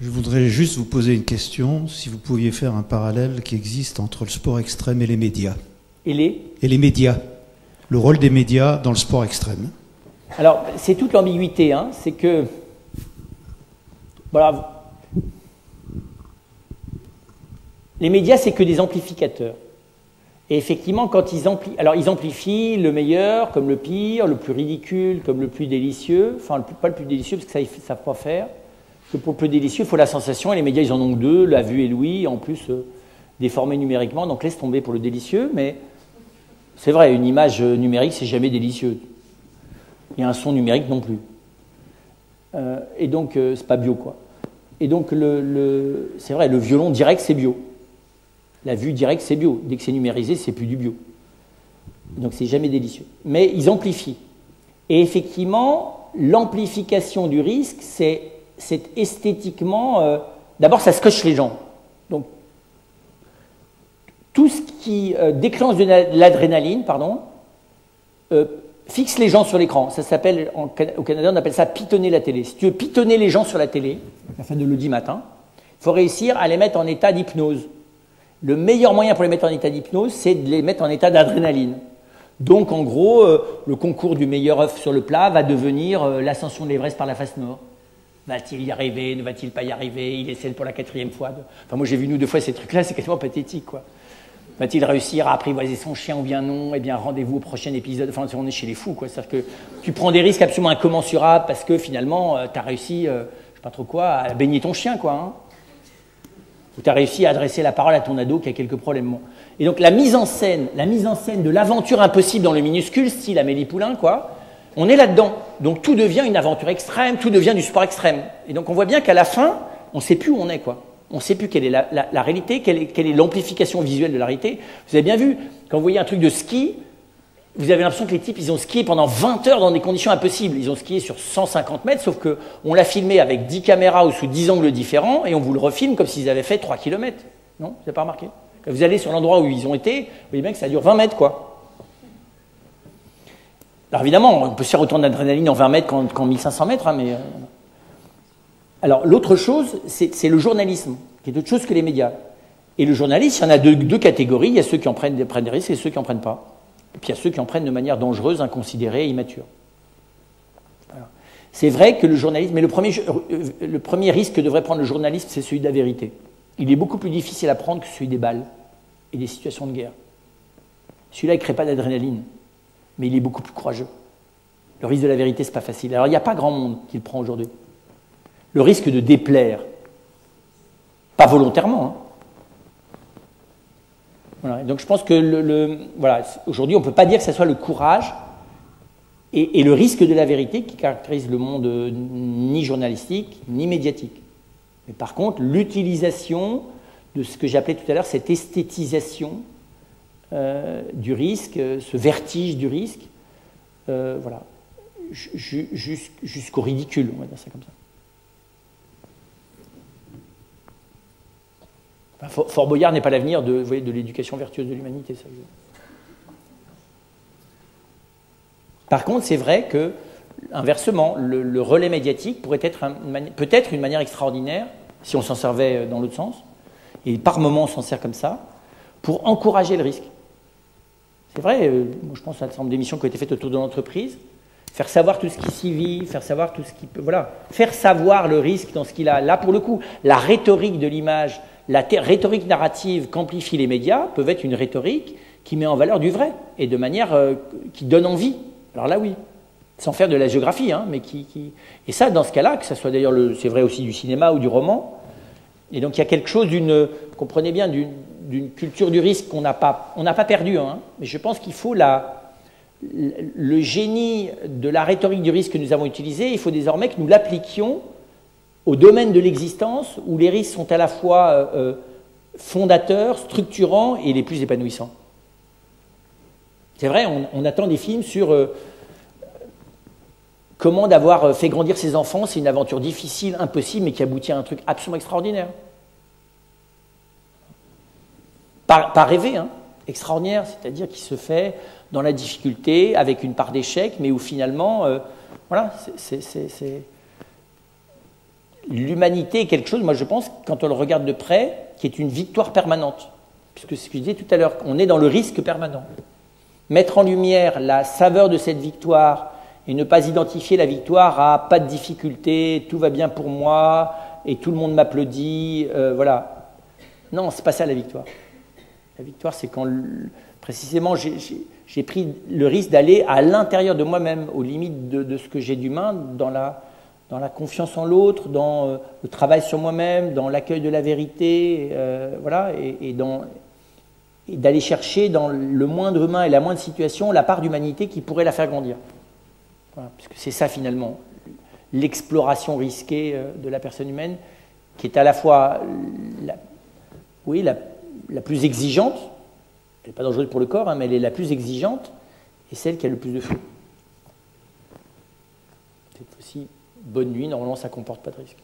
Je voudrais juste vous poser une question, si vous pouviez faire un parallèle qui existe entre le sport extrême et les médias. Et les médias. Le rôle des médias dans le sport extrême. Alors, c'est toute l'ambiguïté, hein, c'est que... Voilà. Les médias, c'est que des amplificateurs. Et effectivement, quand ils amplifient le meilleur comme le pire, le plus ridicule comme le plus délicieux, enfin, pas le plus délicieux parce que ça, ils ne savent pas faire. Que pour le plus délicieux, il faut la sensation, et les médias, ils en ont deux, la vue et l'ouïe, en plus déformés numériquement, donc laisse tomber pour le délicieux, mais c'est vrai, une image numérique, c'est jamais délicieux. Et un son numérique non plus. Et donc, c'est pas bio, quoi. Et donc, c'est vrai, le violon direct, c'est bio. La vue directe, c'est bio. Dès que c'est numérisé, c'est plus du bio. Donc, c'est jamais délicieux. Mais ils amplifient. Et effectivement, l'amplification du risque, c'est esthétiquement... D'abord, ça scotche les gens. Donc, tout ce qui déclenche de l'adrénaline, fixe les gens sur l'écran. Ça s'appelle, au Canada, on appelle ça pitonner la télé. Si tu veux pitonner les gens sur la télé, à la fin de lundi matin, il faut réussir à les mettre en état d'hypnose. Le meilleur moyen pour les mettre en état d'hypnose, c'est de les mettre en état d'adrénaline. Donc, en gros, le concours du meilleur œuf sur le plat va devenir l'ascension de l'Everest par la face nord. Va-t-il y arriver? Ne va-t-il pas y arriver? Il essaie pour la 4e fois. Enfin, moi, j'ai vu 2 fois ces trucs-là, c'est quasiment pathétique, quoi. Va-t-il réussir à apprivoiser son chien ou bien non? Eh bien, rendez-vous au prochain épisode. Enfin, on est chez les fous, quoi. C'est-à-dire que tu prends des risques absolument incommensurables parce que finalement, tu as réussi, je sais pas trop quoi, à baigner ton chien, quoi. Hein. Ou tu as réussi à adresser la parole à ton ado qui a quelques problèmes. Et donc, la mise en scène de l'aventure impossible dans le minuscule, style Amélie Poulain, quoi, on est là-dedans. Donc, tout devient une aventure extrême, tout devient du sport extrême. Et donc, on voit bien qu'à la fin, on ne sait plus où on est, quoi. On ne sait plus quelle est la réalité, quelle est l'amplification visuelle de la réalité. Vous avez bien vu, quand vous voyez un truc de ski, vous avez l'impression que les types, ils ont skié pendant 20 heures dans des conditions impossibles. Ils ont skié sur 150 mètres, sauf qu'on l'a filmé avec 10 caméras ou sous 10 angles différents, et on vous le refilme comme s'ils avaient fait 3 km. Non? Vous n'avez pas remarqué? Quand vous allez sur l'endroit où ils ont été, vous voyez bien que ça dure 20 mètres, quoi. Alors évidemment, on peut se faire autant d'adrénaline en 20 mètres qu'en 1500 mètres, hein, mais... Alors, l'autre chose, c'est le journalisme, qui est autre chose que les médias. Et le journalisme, il y en a deux catégories. Il y a ceux qui en prennent des risques et ceux qui n'en prennent pas. Et puis, il y a ceux qui en prennent de manière dangereuse, inconsidérée et immature. Voilà. C'est vrai que le journalisme... Mais le premier risque que devrait prendre le journaliste, c'est celui de la vérité. Il est beaucoup plus difficile à prendre que celui des balles et des situations de guerre. Celui-là, il ne crée pas d'adrénaline, mais il est beaucoup plus courageux. Le risque de la vérité, ce n'est pas facile. Alors, il n'y a pas grand monde qui le prend aujourd'hui. Le risque de déplaire, pas volontairement. Hein. Voilà. Donc je pense que voilà, aujourd'hui, on ne peut pas dire que ce soit le courage et le risque de la vérité qui caractérise le monde ni journalistique, ni médiatique. Mais par contre, l'utilisation de ce que j'appelais tout à l'heure, cette esthétisation du risque, ce vertige du risque, voilà, jusqu'au ridicule, on va dire ça comme ça. Fort Boyard n'est pas l'avenir de l'éducation vertueuse de l'humanité. Ça. Par contre, c'est vrai que, inversement, le relais médiatique pourrait être peut-être une manière extraordinaire, si on s'en servait dans l'autre sens, et par moments on s'en sert comme ça, pour encourager le risque. C'est vrai, moi je pense à un certain nombre d'émissions qui ont été faites autour de l'entreprise. Faire savoir tout ce qui s'y vit, faire savoir tout ce qui peut... Voilà, faire savoir le risque dans ce qu'il a. Là, pour le coup, la rhétorique de l'image, la rhétorique narrative qu'amplifient les médias peuvent être une rhétorique qui met en valeur du vrai et de manière qui donne envie. Alors là, oui, sans faire de la géographie, hein, mais Et ça, dans ce cas-là, que ce soit d'ailleurs, c'est vrai aussi du cinéma ou du roman, et donc il y a quelque chose comprenez bien, d'une culture du risque qu'on n'a pas perdu, hein, mais je pense qu'il faut le génie de la rhétorique du risque que nous avons utilisé, il faut désormais que nous l'appliquions au domaine de l'existence où les risques sont à la fois fondateurs, structurants et les plus épanouissants. C'est vrai, on attend des films sur comment d'avoir fait grandir ses enfants, c'est une aventure difficile, impossible, mais qui aboutit à un truc absolument extraordinaire. Pas rêvé, hein, extraordinaire, c'est-à-dire qui se fait dans la difficulté, avec une part d'échec, mais où finalement, voilà, l'humanité est quelque chose, moi je pense, quand on le regarde de près, qui est une victoire permanente. Puisque ce que je disais tout à l'heure, on est dans le risque permanent. Mettre en lumière la saveur de cette victoire et ne pas identifier la victoire à pas de difficulté, tout va bien pour moi et tout le monde m'applaudit, voilà. Non, c'est pas ça la victoire. La victoire, c'est quand précisément j'ai pris le risque d'aller à l'intérieur de moi-même, aux limites de ce que j'ai d'humain, dans la confiance en l'autre, dans le travail sur moi-même, dans l'accueil de la vérité, voilà, et d'aller chercher dans le moindre humain et la moindre situation la part d'humanité qui pourrait la faire grandir. Voilà, parce que c'est ça finalement, l'exploration risquée de la personne humaine, qui est à la fois la plus exigeante, elle n'est pas dangereuse pour le corps, hein, mais elle est la plus exigeante et celle qui a le plus de fruits. C'est aussi bonne nuit, normalement ça ne comporte pas de risque.